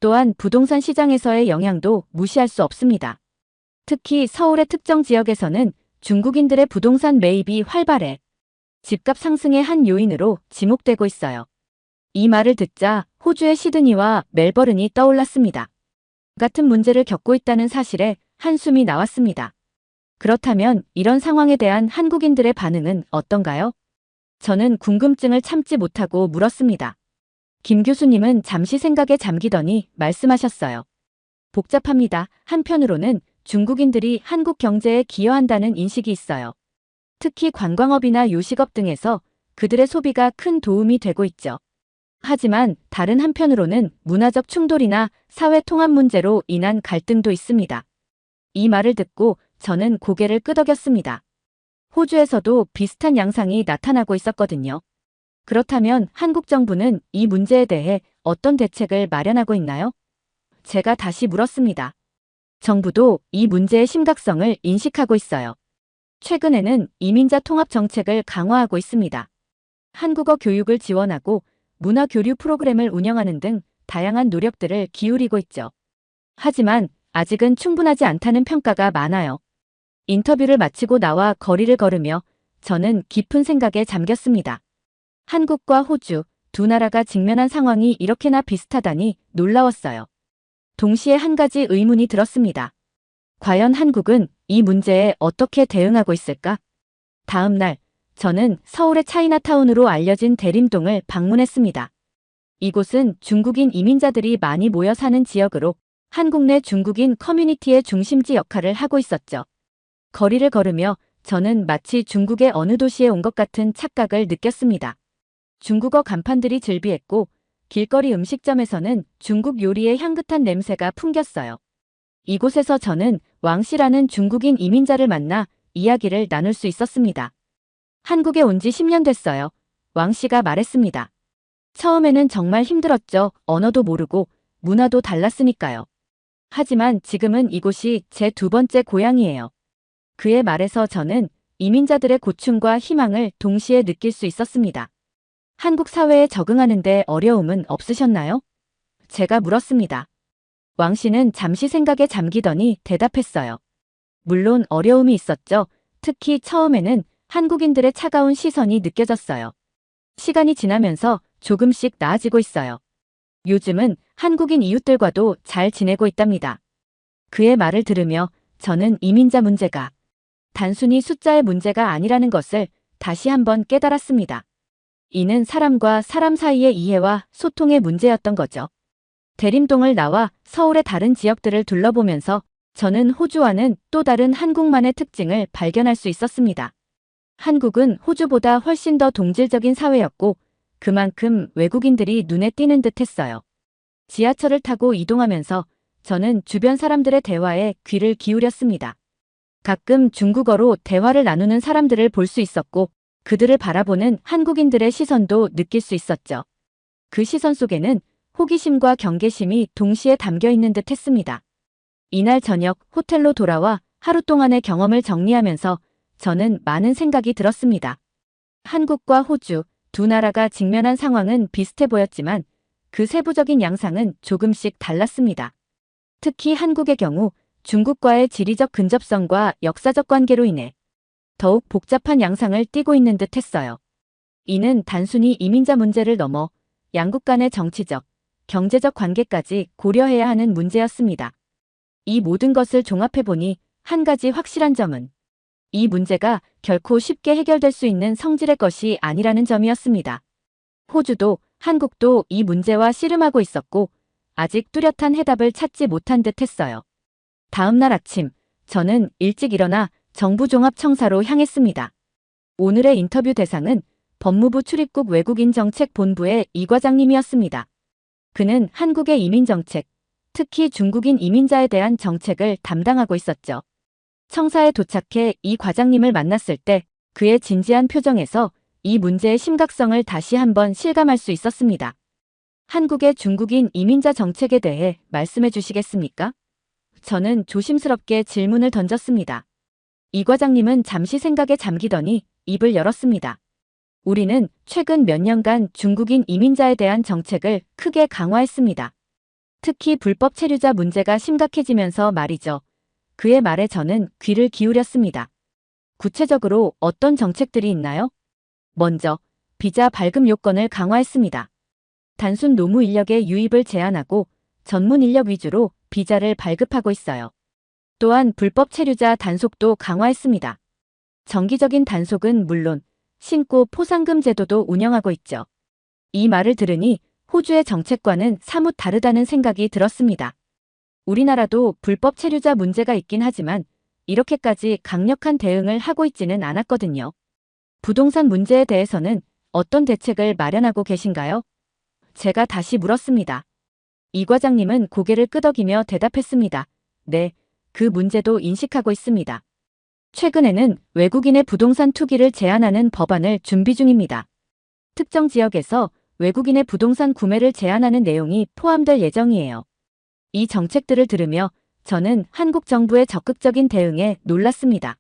A: 또한 부동산 시장에서의 영향도 무시할 수 없습니다. 특히 서울의 특정 지역에서는 중국인들의 부동산 매입이 활발해 집값 상승의 한 요인으로 지목되고 있어요. 이 말을 듣자 호주의 시드니와 멜버른이 떠올랐습니다. 같은 문제를 겪고 있다는 사실에 한숨이 나왔습니다. 그렇다면 이런 상황에 대한 한국인들의 반응은 어떤가요? 저는 궁금증을 참지 못하고 물었습니다. 김 교수님은 잠시 생각에 잠기더니 말씀하셨어요. 복잡합니다. 한편으로는 중국인들이 한국 경제에 기여한다는 인식이 있어요. 특히 관광업이나 요식업 등에서 그들의 소비가 큰 도움이 되고 있죠. 하지만 다른 한편으로는 문화적 충돌이나 사회 통합 문제로 인한 갈등도 있습니다. 이 말을 듣고 저는 고개를 끄덕였습니다. 호주에서도 비슷한 양상이 나타나고 있었거든요. 그렇다면 한국 정부는 이 문제에 대해 어떤 대책을 마련하고 있나요? 제가 다시 물었습니다. 정부도 이 문제의 심각성을 인식하고 있어요. 최근에는 이민자 통합 정책을 강화하고 있습니다. 한국어 교육을 지원하고 문화 교류 프로그램을 운영하는 등 다양한 노력들을 기울이고 있죠. 하지만 아직은 충분하지 않다는 평가가 많아요. 인터뷰를 마치고 나와 거리를 걸으며 저는 깊은 생각에 잠겼습니다. 한국과 호주 두 나라가 직면한 상황이 이렇게나 비슷하다니 놀라웠어요. 동시에 한 가지 의문이 들었습니다. 과연 한국은 이 문제에 어떻게 대응하고 있을까? 다음 날 저는 서울의 차이나타운으로 알려진 대림동을 방문했습니다. 이곳은 중국인 이민자들이 많이 모여 사는 지역으로 한국 내 중국인 커뮤니티의 중심지 역할을 하고 있었죠. 거리를 걸으며 저는 마치 중국의 어느 도시에 온 것 같은 착각을 느꼈습니다. 중국어 간판들이 즐비했고 길거리 음식점에서는 중국 요리의 향긋한 냄새가 풍겼어요. 이곳에서 저는 왕 씨라는 중국인 이민자를 만나 이야기를 나눌 수 있었습니다. 한국에 온 지 10년 됐어요. 왕 씨가 말했습니다. 처음에는 정말 힘들었죠. 언어도 모르고 문화도 달랐으니까요. 하지만 지금은 이곳이 제 두 번째 고향이에요. 그의 말에서 저는 이민자들의 고충과 희망을 동시에 느낄 수 있었습니다. 한국 사회에 적응하는 데 어려움은 없으셨나요? 제가 물었습니다. 왕 씨는 잠시 생각에 잠기더니 대답했어요. 물론 어려움이 있었죠. 특히 처음에는 한국인들의 차가운 시선이 느껴졌어요. 시간이 지나면서 조금씩 나아지고 있어요. 요즘은 한국인 이웃들과도 잘 지내고 있답니다. 그의 말을 들으며 저는 이민자 문제가 단순히 숫자의 문제가 아니라는 것을 다시 한번 깨달았습니다. 이는 사람과 사람 사이의 이해와 소통의 문제였던 거죠. 대림동을 나와 서울의 다른 지역들을 둘러보면서 저는 호주와는 또 다른 한국만의 특징을 발견할 수 있었습니다. 한국은 호주보다 훨씬 더 동질적인 사회였고 그만큼 외국인들이 눈에 띄는 듯 했어요. 지하철을 타고 이동하면서 저는 주변 사람들의 대화에 귀를 기울였습니다. 가끔 중국어로 대화를 나누는 사람들을 볼 수 있었고 그들을 바라보는 한국인들의 시선도 느낄 수 있었죠. 그 시선 속에는 호기심과 경계심이 동시에 담겨 있는 듯 했습니다. 이날 저녁 호텔로 돌아와 하루 동안의 경험을 정리하면서 저는 많은 생각이 들었습니다. 한국과 호주 두 나라가 직면한 상황은 비슷해 보였지만 그 세부적인 양상은 조금씩 달랐습니다. 특히 한국의 경우 중국과의 지리적 근접성과 역사적 관계로 인해 더욱 복잡한 양상을 띠고 있는 듯 했어요. 이는 단순히 이민자 문제를 넘어 양국 간의 정치적, 경제적 관계까지 고려해야 하는 문제였습니다. 이 모든 것을 종합해보니 한 가지 확실한 점은 이 문제가 결코 쉽게 해결될 수 있는 성질의 것이 아니라는 점이었습니다. 호주도 한국도 이 문제와 씨름하고 있었고 아직 뚜렷한 해답을 찾지 못한 듯 했어요. 다음 날 아침, 저는 일찍 일어나 정부종합청사로 향했습니다. 오늘의 인터뷰 대상은 법무부 출입국 외국인정책본부의 이 과장님이었습니다. 그는 한국의 이민정책, 특히 중국인 이민자에 대한 정책을 담당하고 있었죠. 청사에 도착해 이 과장님을 만났을 때 그의 진지한 표정에서 이 문제의 심각성을 다시 한번 실감할 수 있었습니다. 한국의 중국인 이민자 정책에 대해 말씀해 주시겠습니까? 저는 조심스럽게 질문을 던졌습니다. 이 과장님은 잠시 생각에 잠기더니 입을 열었습니다. 우리는 최근 몇 년간 중국인 이민자에 대한 정책을 크게 강화했습니다. 특히 불법 체류자 문제가 심각해지면서 말이죠. 그의 말에 저는 귀를 기울였습니다. 구체적으로 어떤 정책들이 있나요? 먼저, 비자 발급 요건을 강화했습니다. 단순 노무 인력의 유입을 제한하고 전문 인력 위주로 비자를 발급하고 있어요. 또한 불법 체류자 단속도 강화했습니다. 정기적인 단속은 물론 신고 포상금 제도도 운영하고 있죠. 이 말을 들으니 호주의 정책과는 사뭇 다르다는 생각이 들었습니다. 우리나라도 불법 체류자 문제가 있긴 하지만 이렇게까지 강력한 대응을 하고 있지는 않았거든요. 부동산 문제에 대해서는 어떤 대책을 마련하고 계신가요? 제가 다시 물었습니다. 이 과장님은 고개를 끄덕이며 대답했습니다. 네, 그 문제도 인식하고 있습니다. 최근에는 외국인의 부동산 투기를 제한하는 법안을 준비 중입니다. 특정 지역에서 외국인의 부동산 구매를 제한하는 내용이 포함될 예정이에요. 이 정책들을 들으며 저는 한국 정부의 적극적인 대응에 놀랐습니다.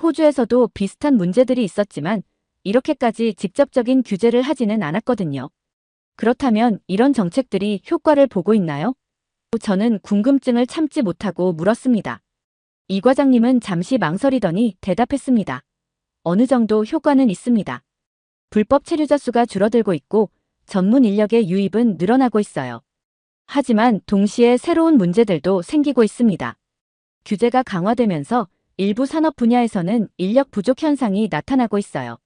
A: 호주에서도 비슷한 문제들이 있었지만 이렇게까지 직접적인 규제를 하지는 않았거든요. 그렇다면 이런 정책들이 효과를 보고 있나요? 저는 궁금증을 참지 못하고 물었습니다. 이 과장님은 잠시 망설이더니 대답했습니다. 어느 정도 효과는 있습니다. 불법 체류자 수가 줄어들고 있고 전문 인력의 유입은 늘어나고 있어요. 하지만 동시에 새로운 문제들도 생기고 있습니다. 규제가 강화되면서 일부 산업 분야에서는 인력 부족 현상이 나타나고 있어요.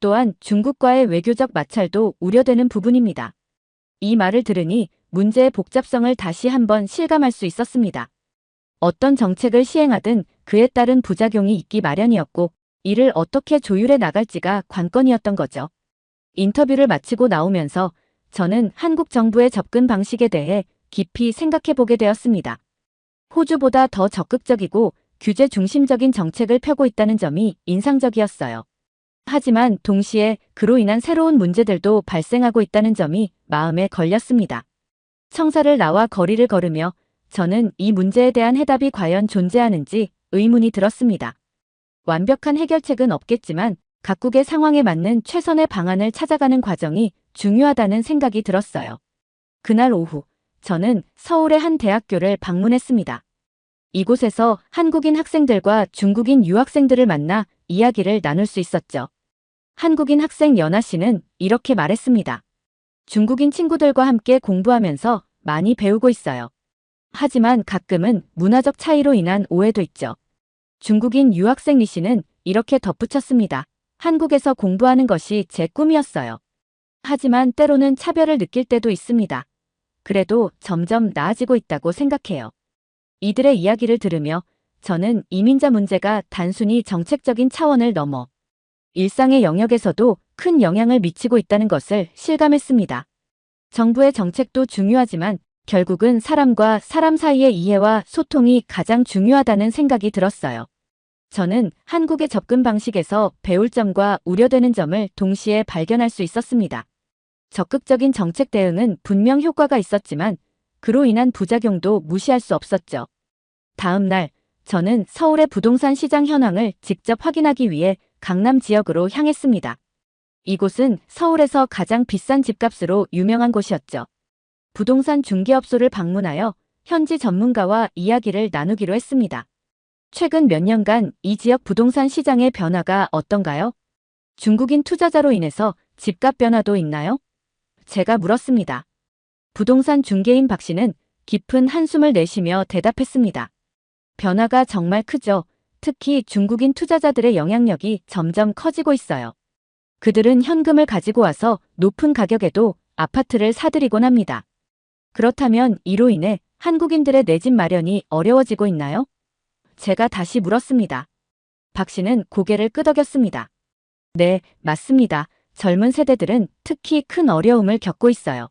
A: 또한 중국과의 외교적 마찰도 우려되는 부분입니다. 이 말을 들으니 문제의 복잡성을 다시 한번 실감할 수 있었습니다. 어떤 정책을 시행하든 그에 따른 부작용이 있기 마련이었고 이를 어떻게 조율해 나갈지가 관건이었던 거죠. 인터뷰를 마치고 나오면서 저는 한국 정부의 접근 방식에 대해 깊이 생각해 보게 되었습니다. 호주보다 더 적극적이고 규제 중심적인 정책을 펴고 있다는 점이 인상적이었어요. 하지만 동시에 그로 인한 새로운 문제들도 발생하고 있다는 점이 마음에 걸렸습니다. 청사를 나와 거리를 걸으며 저는 이 문제에 대한 해답이 과연 존재하는지 의문이 들었습니다. 완벽한 해결책은 없겠지만 각국의 상황에 맞는 최선의 방안을 찾아가는 과정이 중요하다는 생각이 들었어요. 그날 오후 저는 서울의 한 대학교를 방문했습니다. 이곳에서 한국인 학생들과 중국인 유학생들을 만나 이야기를 나눌 수 있었죠. 한국인 학생 연아 씨는 이렇게 말했습니다. 중국인 친구들과 함께 공부하면서 많이 배우고 있어요. 하지만 가끔은 문화적 차이로 인한 오해도 있죠. 중국인 유학생 리 씨는 이렇게 덧붙였습니다. 한국에서 공부하는 것이 제 꿈이었어요. 하지만 때로는 차별을 느낄 때도 있습니다. 그래도 점점 나아지고 있다고 생각해요. 이들의 이야기를 들으며 저는 이민자 문제가 단순히 정책적인 차원을 넘어 일상의 영역에서도 큰 영향을 미치고 있다는 것을 실감했습니다. 정부의 정책도 중요하지만 결국은 사람과 사람 사이의 이해와 소통이 가장 중요하다는 생각이 들었어요. 저는 한국의 접근 방식에서 배울 점과 우려되는 점을 동시에 발견할 수 있었습니다. 적극적인 정책 대응은 분명 효과가 있었지만 그로 인한 부작용도 무시할 수 없었죠. 다음 날, 저는 서울의 부동산 시장 현황을 직접 확인하기 위해 강남 지역으로 향했습니다. 이곳은 서울에서 가장 비싼 집값으로 유명한 곳이었죠. 부동산 중개업소를 방문하여 현지 전문가와 이야기를 나누기로 했습니다. 최근 몇 년간 이 지역 부동산 시장의 변화가 어떤가요? 중국인 투자자로 인해서 집값 변화도 있나요? 제가 물었습니다. 부동산 중개인 박 씨는 깊은 한숨을 내쉬며 대답했습니다. 변화가 정말 크죠. 특히 중국인 투자자들의 영향력이 점점 커지고 있어요. 그들은 현금을 가지고 와서 높은 가격에도 아파트를 사들이곤 합니다. 그렇다면 이로 인해 한국인들의 내 집 마련이 어려워지고 있나요? 제가 다시 물었습니다. 박 씨는 고개를 끄덕였습니다. 네, 맞습니다. 젊은 세대들은 특히 큰 어려움을 겪고 있어요.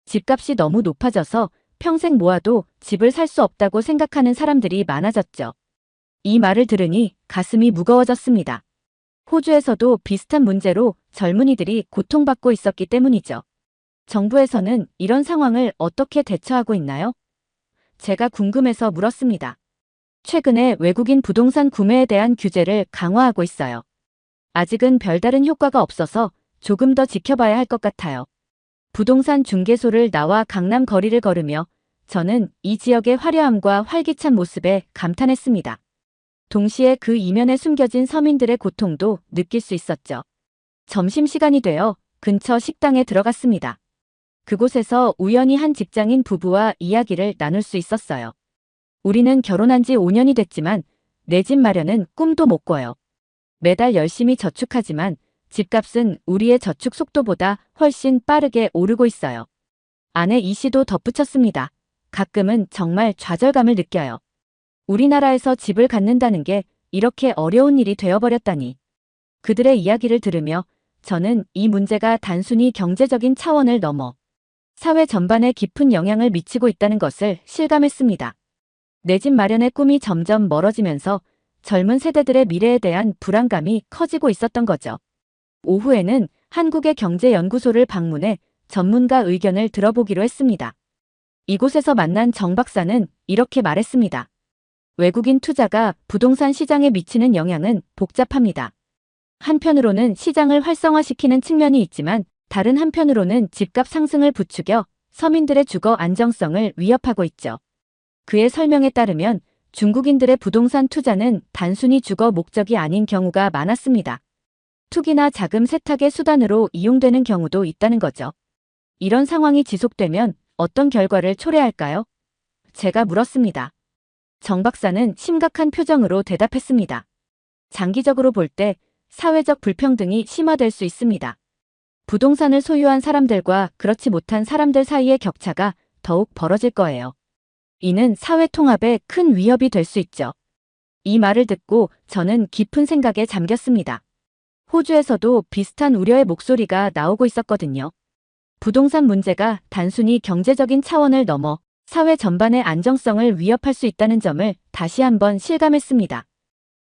A: 집값이 너무 높아져서 평생 모아도 집을 살 수 없다고 생각하는 사람들이 많아졌죠. 이 말을 들으니 가슴이 무거워졌습니다. 호주에서도 비슷한 문제로 젊은이들이 고통받고 있었기 때문이죠. 정부에서는 이런 상황을 어떻게 대처하고 있나요? 제가 궁금해서 물었습니다. 최근에 외국인 부동산 구매에 대한 규제를 강화하고 있어요. 아직은 별다른 효과가 없어서 조금 더 지켜봐야 할 것 같아요. 부동산 중개소를 나와 강남 거리를 걸으며 저는 이 지역의 화려함과 활기찬 모습에 감탄했습니다. 동시에 그 이면에 숨겨진 서민들의 고통도 느낄 수 있었죠. 점심시간이 되어 근처 식당에 들어갔습니다. 그곳에서 우연히 한 직장인 부부와 이야기를 나눌 수 있었어요. 우리는 결혼한 지 5년이 됐지만 내 집 마련은 꿈도 못 꿔요. 매달 열심히 저축하지만 집값은 우리의 저축 속도보다 훨씬 빠르게 오르고 있어요. 아내 이 씨도 덧붙였습니다. 가끔은 정말 좌절감을 느껴요. 우리나라에서 집을 갖는다는 게 이렇게 어려운 일이 되어버렸다니. 그들의 이야기를 들으며 저는 이 문제가 단순히 경제적인 차원을 넘어 사회 전반에 깊은 영향을 미치고 있다는 것을 실감했습니다. 내 집 마련의 꿈이 점점 멀어지면서 젊은 세대들의 미래에 대한 불안감이 커지고 있었던 거죠. 오후에는 한국의 경제연구소를 방문해 전문가 의견을 들어보기로 했습니다. 이곳에서 만난 정 박사는 이렇게 말했습니다. 외국인 투자가 부동산 시장에 미치는 영향은 복잡합니다. 한편으로는 시장을 활성화시키는 측면이 있지만 다른 한편으로는 집값 상승을 부추겨 서민들의 주거 안정성을 위협하고 있죠. 그의 설명에 따르면 중국인들의 부동산 투자는 단순히 주거 목적이 아닌 경우가 많았습니다. 투기나 자금 세탁의 수단으로 이용되는 경우도 있다는 거죠. 이런 상황이 지속되면 어떤 결과를 초래할까요? 제가 물었습니다. 정 박사는 심각한 표정으로 대답했습니다. 장기적으로 볼 때 사회적 불평등이 심화될 수 있습니다. 부동산을 소유한 사람들과 그렇지 못한 사람들 사이의 격차가 더욱 벌어질 거예요. 이는 사회 통합에 큰 위협이 될 수 있죠. 이 말을 듣고 저는 깊은 생각에 잠겼습니다. 호주에서도 비슷한 우려의 목소리가 나오고 있었거든요. 부동산 문제가 단순히 경제적인 차원을 넘어 사회 전반의 안정성을 위협할 수 있다는 점을 다시 한번 실감했습니다.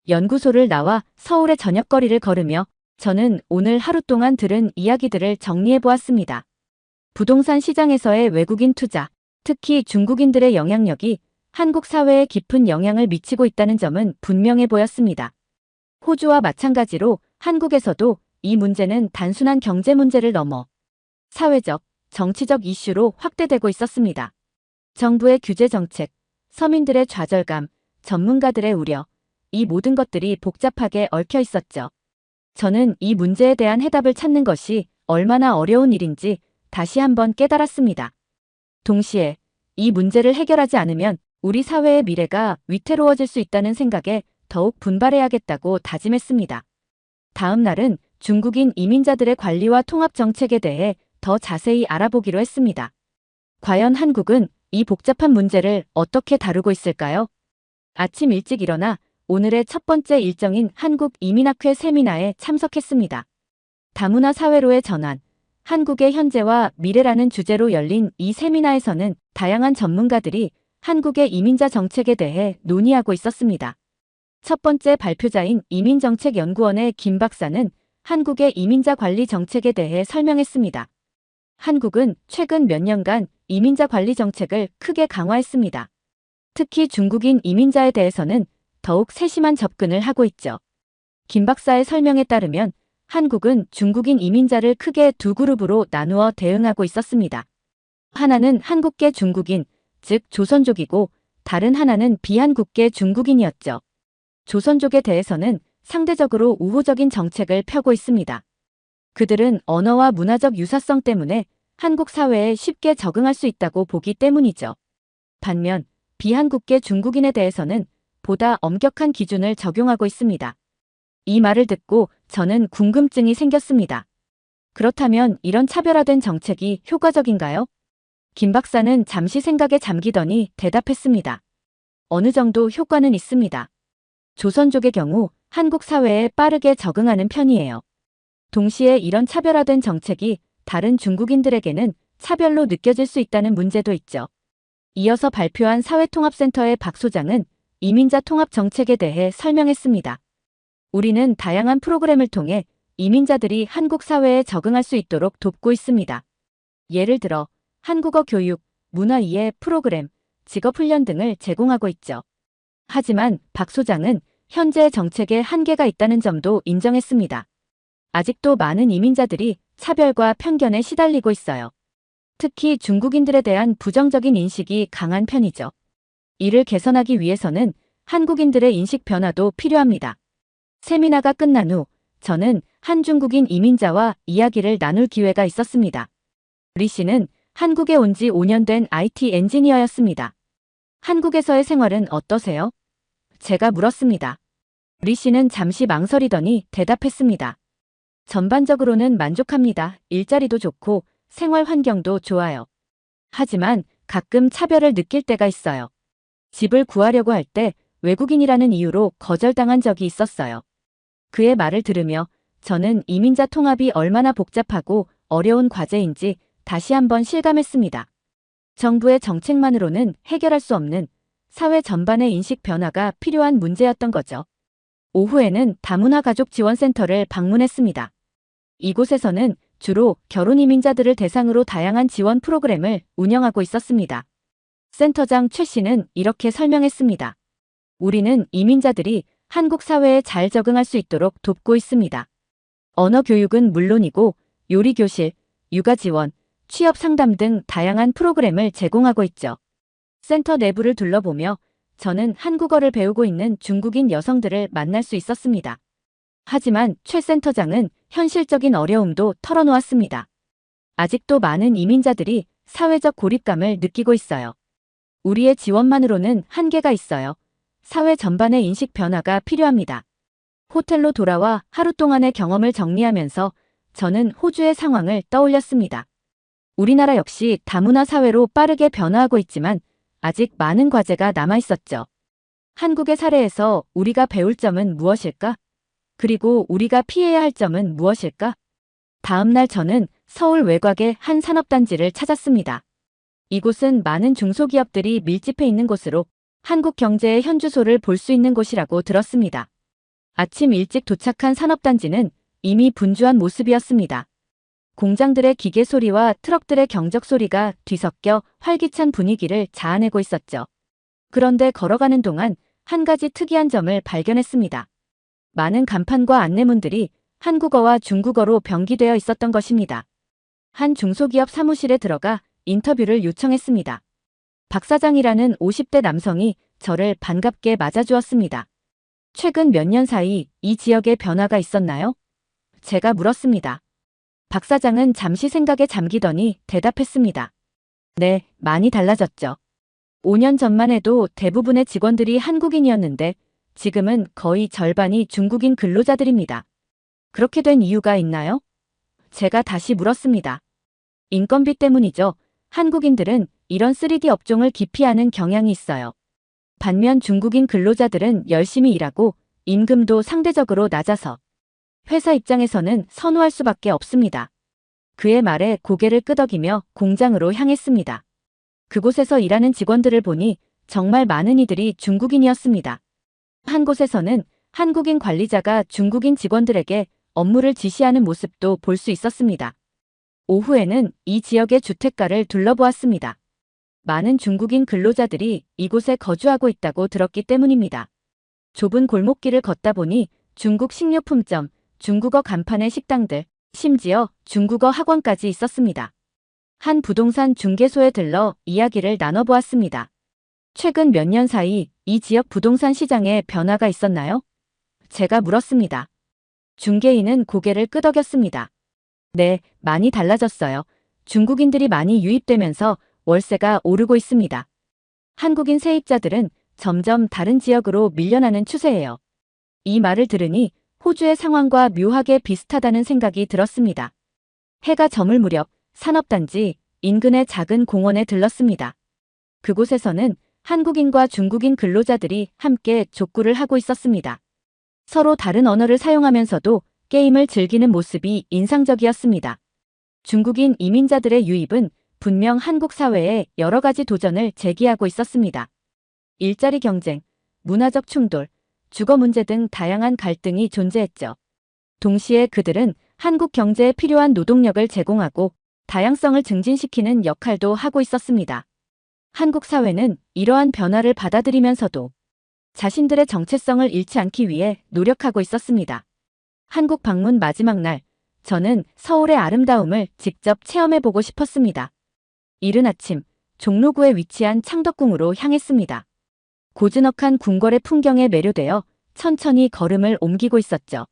A: 연구소를 나와 서울의 저녁거리를 걸으며 저는 오늘 하루 동안 들은 이야기들을 정리해 보았습니다. 부동산 시장에서의 외국인 투자, 특히 중국인들의 영향력이 한국 사회에 깊은 영향을 미치고 있다는 점은 분명해 보였습니다. 호주와 마찬가지로 한국에서도 이 문제는 단순한 경제 문제를 넘어 사회적, 정치적 이슈로 확대되고 있었습니다. 정부의 규제 정책, 서민들의 좌절감, 전문가들의 우려, 이 모든 것들이 복잡하게 얽혀 있었죠. 저는 이 문제에 대한 해답을 찾는 것이 얼마나 어려운 일인지 다시 한번 깨달았습니다. 동시에 이 문제를 해결하지 않으면 우리 사회의 미래가 위태로워질 수 있다는 생각에 더욱 분발해야겠다고 다짐했습니다. 다음 날은 중국인 이민자들의 관리와 통합 정책에 대해 더 자세히 알아보기로 했습니다. 과연 한국은 이 복잡한 문제를 어떻게 다루고 있을까요? 아침 일찍 일어나 오늘의 첫 번째 일정인 한국이민학회 세미나에 참석했습니다. 다문화 사회로의 전환, 한국의 현재와 미래라는 주제로 열린 이 세미나에서는 다양한 전문가들이 한국의 이민자 정책에 대해 논의하고 있었습니다. 첫 번째 발표자인 이민정책연구원의 김 박사는 한국의 이민자 관리 정책에 대해 설명했습니다. 한국은 최근 몇 년간 이민자 관리 정책을 크게 강화했습니다. 특히 중국인 이민자에 대해서는 더욱 세심한 접근을 하고 있죠. 김 박사의 설명에 따르면 한국은 중국인 이민자를 크게 두 그룹으로 나누어 대응하고 있었습니다. 하나는 한국계 중국인, 즉 조선족이고 다른 하나는 비한국계 중국인이었죠. 조선족에 대해서는 상대적으로 우호적인 정책을 펴고 있습니다. 그들은 언어와 문화적 유사성 때문에 한국 사회에 쉽게 적응할 수 있다고 보기 때문이죠. 반면 비한국계 중국인에 대해서는 보다 엄격한 기준을 적용하고 있습니다. 이 말을 듣고 저는 궁금증이 생겼습니다. 그렇다면 이런 차별화된 정책이 효과적인가요? 김 박사는 잠시 생각에 잠기더니 대답했습니다. 어느 정도 효과는 있습니다. 조선족의 경우 한국 사회에 빠르게 적응하는 편이에요. 동시에 이런 차별화된 정책이 다른 중국인들에게는 차별로 느껴질 수 있다는 문제도 있죠. 이어서 발표한 사회통합센터의 박 소장은 이민자 통합 정책에 대해 설명했습니다. 우리는 다양한 프로그램을 통해 이민자들이 한국 사회에 적응할 수 있도록 돕고 있습니다. 예를 들어 한국어 교육, 문화 이해 프로그램, 직업훈련 등을 제공하고 있죠. 하지만 박 소장은 현재 정책에 한계가 있다는 점도 인정했습니다. 아직도 많은 이민자들이 차별과 편견에 시달리고 있어요. 특히 중국인들에 대한 부정적인 인식이 강한 편이죠. 이를 개선하기 위해서는 한국인들의 인식 변화도 필요합니다. 세미나가 끝난 후 저는 한 중국인 이민자와 이야기를 나눌 기회가 있었습니다. 리 씨는 한국에 온 지 5년 된 IT 엔지니어였습니다. 한국에서의 생활은 어떠세요? 제가 물었습니다. 리 씨는 잠시 망설이더니 대답했습니다. 전반적으로는 만족합니다. 일자리도 좋고 생활 환경도 좋아요. 하지만 가끔 차별을 느낄 때가 있어요. 집을 구하려고 할 때 외국인이라는 이유로 거절당한 적이 있었어요. 그의 말을 들으며 저는 이민자 통합이 얼마나 복잡하고 어려운 과제인지 다시 한번 실감했습니다. 정부의 정책만으로는 해결할 수 없는 사회 전반의 인식 변화가 필요한 문제였던 거죠. 오후에는 다문화 가족 지원센터를 방문했습니다. 이곳에서는 주로 결혼 이민자들을 대상으로 다양한 지원 프로그램을 운영하고 있었습니다. 센터장 최 씨는 이렇게 설명했습니다. 우리는 이민자들이 한국 사회에 잘 적응할 수 있도록 돕고 있습니다. 언어 교육은 물론이고 요리 교실, 육아 지원, 취업 상담 등 다양한 프로그램을 제공하고 있죠. 센터 내부를 둘러보며 저는 한국어를 배우고 있는 중국인 여성들을 만날 수 있었습니다. 하지만 최 센터장은 현실적인 어려움도 털어놓았습니다. 아직도 많은 이민자들이 사회적 고립감을 느끼고 있어요. 우리의 지원만으로는 한계가 있어요. 사회 전반의 인식 변화가 필요합니다. 호텔로 돌아와 하루 동안의 경험을 정리하면서 저는 호주의 상황을 떠올렸습니다. 우리나라 역시 다문화 사회로 빠르게 변화하고 있지만 아직 많은 과제가 남아 있었죠. 한국의 사례에서 우리가 배울 점은 무엇일까? 그리고 우리가 피해야 할 점은 무엇일까? 다음 날 저는 서울 외곽의 한 산업단지를 찾았습니다. 이곳은 많은 중소기업들이 밀집해 있는 곳으로 한국 경제의 현주소를 볼 수 있는 곳이라고 들었습니다. 아침 일찍 도착한 산업단지는 이미 분주한 모습이었습니다. 공장들의 기계 소리와 트럭들의 경적 소리가 뒤섞여 활기찬 분위기를 자아내고 있었죠. 그런데 걸어가는 동안 한 가지 특이한 점을 발견했습니다. 많은 간판과 안내문들이 한국어와 중국어로 병기되어 있었던 것입니다. 한 중소기업 사무실에 들어가 인터뷰를 요청했습니다. 박 사장이라는 50대 남성이 저를 반갑게 맞아주었습니다. 최근 몇 년 사이 이 지역에 변화가 있었나요? 제가 물었습니다. 박 사장은 잠시 생각에 잠기더니 대답했습니다. 네, 많이 달라졌죠. 5년 전만 해도 대부분의 직원들이 한국인이었는데 지금은 거의 절반이 중국인 근로자들입니다. 그렇게 된 이유가 있나요? 제가 다시 물었습니다. 인건비 때문이죠. 한국인들은 이런 3D 업종을 기피하는 경향이 있어요. 반면 중국인 근로자들은 열심히 일하고 임금도 상대적으로 낮아서 회사 입장에서는 선호할 수밖에 없습니다. 그의 말에 고개를 끄덕이며 공장으로 향했습니다. 그곳에서 일하는 직원들을 보니 정말 많은 이들이 중국인이었습니다. 한 곳에서는 한국인 관리자가 중국인 직원들에게 업무를 지시하는 모습도 볼 수 있었습니다. 오후에는 이 지역의 주택가를 둘러보았습니다. 많은 중국인 근로자들이 이곳에 거주하고 있다고 들었기 때문입니다. 좁은 골목길을 걷다 보니 중국 식료품점, 중국어 간판의 식당들, 심지어 중국어 학원까지 있었습니다. 한 부동산 중개소에 들러 이야기를 나눠보았습니다. 최근 몇 년 사이 이 지역 부동산 시장에 변화가 있었나요? 제가 물었습니다. 중개인은 고개를 끄덕였습니다. 네, 많이 달라졌어요. 중국인들이 많이 유입되면서 월세가 오르고 있습니다. 한국인 세입자들은 점점 다른 지역으로 밀려나는 추세예요. 이 말을 들으니 호주의 상황과 묘하게 비슷하다는 생각이 들었습니다. 해가 저물 무렵 산업단지 인근의 작은 공원에 들렀습니다. 그곳에서는 한국인과 중국인 근로자들이 함께 족구를 하고 있었습니다. 서로 다른 언어를 사용하면서도 게임을 즐기는 모습이 인상적이었습니다. 중국인 이민자들의 유입은 분명 한국 사회에 여러 가지 도전을 제기하고 있었습니다. 일자리 경쟁, 문화적 충돌, 주거 문제 등 다양한 갈등이 존재했죠. 동시에 그들은 한국 경제에 필요한 노동력을 제공하고 다양성을 증진시키는 역할도 하고 있었습니다. 한국 사회는 이러한 변화를 받아들이면서도 자신들의 정체성을 잃지 않기 위해 노력하고 있었습니다. 한국 방문 마지막 날, 저는 서울의 아름다움을 직접 체험해보고 싶었습니다. 이른 아침, 종로구에 위치한 창덕궁으로 향했습니다. 고즈넉한 궁궐의 풍경에 매료되어 천천히 걸음을 옮기고 있었죠.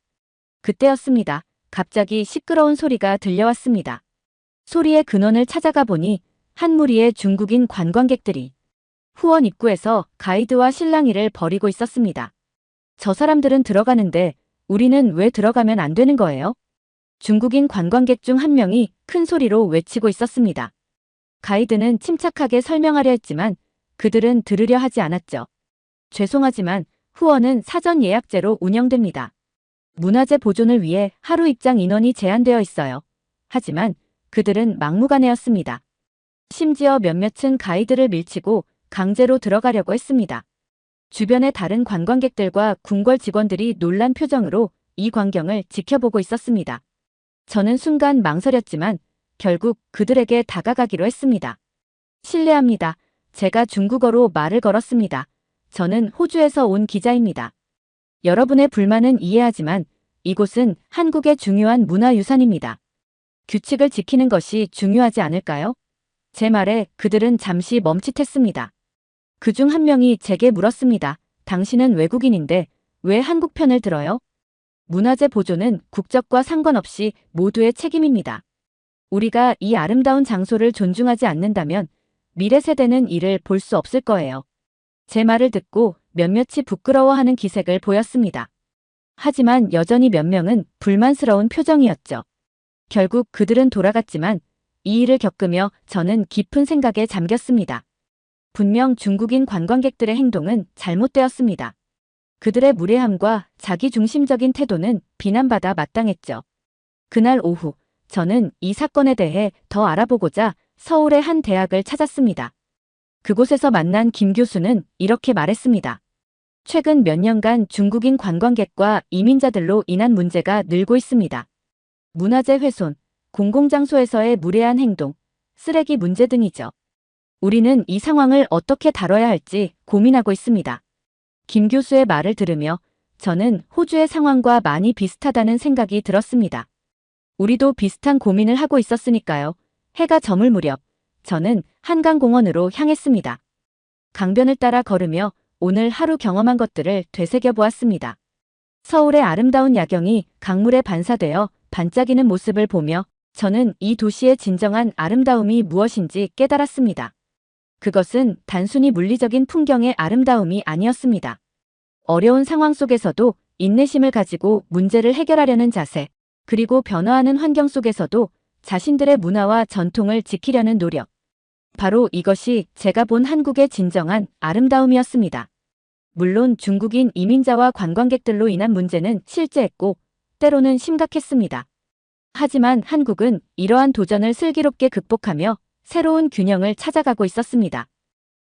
A: 그때였습니다. 갑자기 시끄러운 소리가 들려왔습니다. 소리의 근원을 찾아가 보니 한 무리의 중국인 관광객들이 후원 입구에서 가이드와 실랑이를 벌이고 있었습니다. 저 사람들은 들어가는데 우리는 왜 들어가면 안 되는 거예요? 중국인 관광객 중 한 명이 큰 소리로 외치고 있었습니다. 가이드는 침착하게 설명하려 했지만 그들은 들으려 하지 않았죠. 죄송하지만 후원은 사전 예약제로 운영됩니다. 문화재 보존을 위해 하루 입장 인원이 제한되어 있어요. 하지만 그들은 막무가내였습니다. 심지어 몇몇은 가이드를 밀치고 강제로 들어가려고 했습니다. 주변의 다른 관광객들과 궁궐 직원들이 놀란 표정으로 이 광경을 지켜보고 있었습니다. 저는 순간 망설였지만 결국 그들에게 다가가기로 했습니다. 실례합니다. 제가 중국어로 말을 걸었습니다. 저는 호주에서 온 기자입니다. 여러분의 불만은 이해하지만 이곳은 한국의 중요한 문화유산입니다. 규칙을 지키는 것이 중요하지 않을까요? 제 말에 그들은 잠시 멈칫했습니다. 그중 한 명이 제게 물었습니다. 당신은 외국인인데 왜 한국 편을 들어요? 문화재 보존은 국적과 상관없이 모두의 책임입니다. 우리가 이 아름다운 장소를 존중하지 않는다면 미래 세대는 이를 볼 수 없을 거예요. 제 말을 듣고 몇몇이 부끄러워하는 기색을 보였습니다. 하지만 여전히 몇 명은 불만스러운 표정이었죠. 결국 그들은 돌아갔지만 이 일을 겪으며 저는 깊은 생각에 잠겼습니다. 분명 중국인 관광객들의 행동은 잘못되었습니다. 그들의 무례함과 자기중심적인 태도는 비난받아 마땅했죠. 그날 오후, 저는 이 사건에 대해 더 알아보고자 서울의 한 대학을 찾았습니다. 그곳에서 만난 김 교수는 이렇게 말했습니다. 최근 몇 년간 중국인 관광객과 이민자들로 인한 문제가 늘고 있습니다. 문화재 훼손, 공공장소에서의 무례한 행동, 쓰레기 문제 등이죠. 우리는 이 상황을 어떻게 다뤄야 할지 고민하고 있습니다. 김 교수의 말을 들으며 저는 호주의 상황과 많이 비슷하다는 생각이 들었습니다. 우리도 비슷한 고민을 하고 있었으니까요. 해가 저물 무렵 저는 한강공원으로 향했습니다. 강변을 따라 걸으며 오늘 하루 경험한 것들을 되새겨 보았습니다. 서울의 아름다운 야경이 강물에 반사되어 반짝이는 모습을 보며 저는 이 도시의 진정한 아름다움이 무엇인지 깨달았습니다. 그것은 단순히 물리적인 풍경의 아름다움이 아니었습니다. 어려운 상황 속에서도 인내심을 가지고 문제를 해결하려는 자세, 그리고 변화하는 환경 속에서도 자신들의 문화와 전통을 지키려는 노력. 바로 이것이 제가 본 한국의 진정한 아름다움이었습니다. 물론 중국인 이민자와 관광객들로 인한 문제는 실제했고 때로는 심각했습니다. 하지만 한국은 이러한 도전을 슬기롭게 극복하며 새로운 균형을 찾아가고 있었습니다.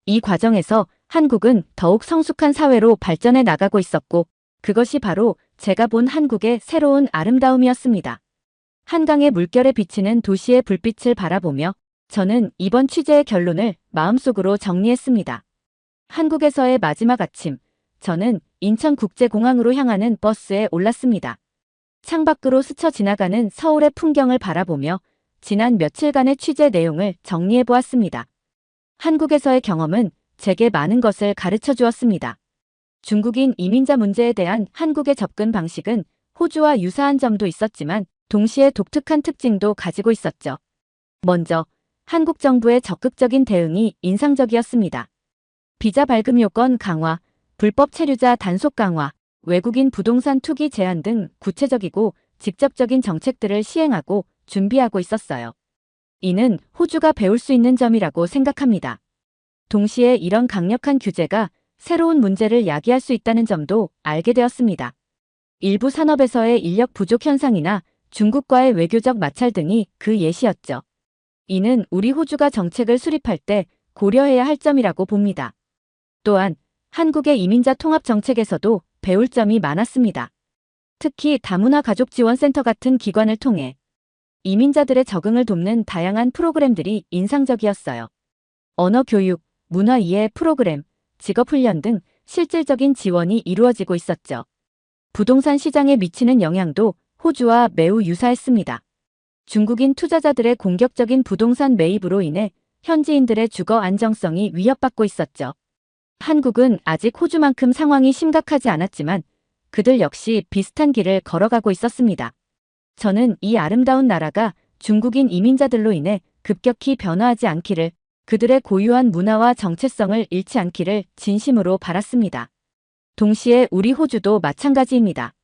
A: 이 과정에서 한국은 더욱 성숙한 사회로 발전해 나가고 있었고 그것이 바로 제가 본 한국의 새로운 아름다움이었습니다. 한강의 물결에 비치는 도시의 불빛을 바라보며 저는 이번 취재의 결론을 마음속으로 정리했습니다. 한국에서의 마지막 아침, 저는 인천국제공항으로 향하는 버스에 올랐습니다. 창밖으로 스쳐 지나가는 서울의 풍경을 바라보며 지난 며칠간의 취재 내용을 정리해 보았습니다. 한국에서의 경험은 제게 많은 것을 가르쳐 주었습니다. 중국인 이민자 문제에 대한 한국의 접근 방식은 호주와 유사한 점도 있었지만 동시에 독특한 특징도 가지고 있었죠. 먼저 한국 정부의 적극적인 대응이 인상적이었습니다. 비자 발급 요건 강화, 불법 체류자 단속 강화, 외국인 부동산 투기 제한 등 구체적이고 직접적인 정책들을 시행하고 준비하고 있었어요. 이는 호주가 배울 수 있는 점이라고 생각합니다. 동시에 이런 강력한 규제가 새로운 문제를 야기할 수 있다는 점도 알게 되었습니다. 일부 산업에서의 인력 부족 현상이나 중국과의 외교적 마찰 등이 그 예시였죠. 이는 우리 호주가 정책을 수립할 때 고려해야 할 점이라고 봅니다. 또한 한국의 이민자 통합 정책에서도 배울 점이 많았습니다. 특히 다문화 가족 지원센터 같은 기관을 통해 이민자들의 적응을 돕는 다양한 프로그램들이 인상적이었어요. 언어 교육, 문화 이해 프로그램, 직업훈련 등 실질적인 지원이 이루어지고 있었죠. 부동산 시장에 미치는 영향도 호주와 매우 유사했습니다. 중국인 투자자들의 공격적인 부동산 매입으로 인해 현지인들의 주거 안정성이 위협받고 있었죠. 한국은 아직 호주만큼 상황이 심각하지 않았지만 그들 역시 비슷한 길을 걸어가고 있었습니다. 저는 이 아름다운 나라가 중국인 이민자들로 인해 급격히 변화하지 않기를, 그들의 고유한 문화와 정체성을 잃지 않기를 진심으로 바랐습니다. 동시에 우리 호주도 마찬가지입니다.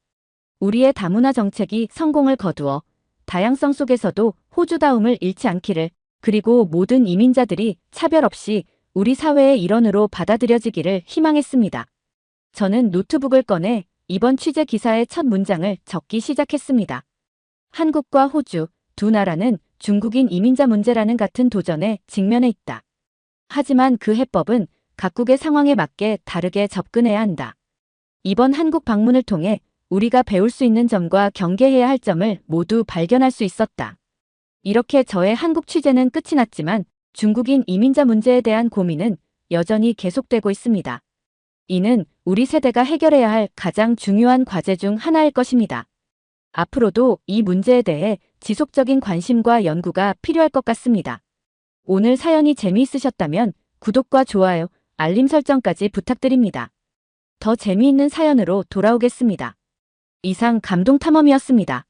A: 우리의 다문화 정책이 성공을 거두어 다양성 속에서도 호주다움을 잃지 않기를, 그리고 모든 이민자들이 차별 없이 우리 사회의 일원으로 받아들여지기를 희망했습니다. 저는 노트북을 꺼내 이번 취재 기사의 첫 문장을 적기 시작했습니다. 한국과 호주 두 나라는 중국인 이민자 문제라는 같은 도전에 직면해 있다. 하지만 그 해법은 각국의 상황에 맞게 다르게 접근해야 한다. 이번 한국 방문을 통해 우리가 배울 수 있는 점과 경계해야 할 점을 모두 발견할 수 있었다. 이렇게 저의 한국 취재는 끝이 났지만 중국인 이민자 문제에 대한 고민은 여전히 계속되고 있습니다. 이는 우리 세대가 해결해야 할 가장 중요한 과제 중 하나일 것입니다. 앞으로도 이 문제에 대해 지속적인 관심과 연구가 필요할 것 같습니다. 오늘 사연이 재미있으셨다면 구독과 좋아요, 알림 설정까지 부탁드립니다. 더 재미있는 사연으로 돌아오겠습니다. 이상 감동탐험이었습니다.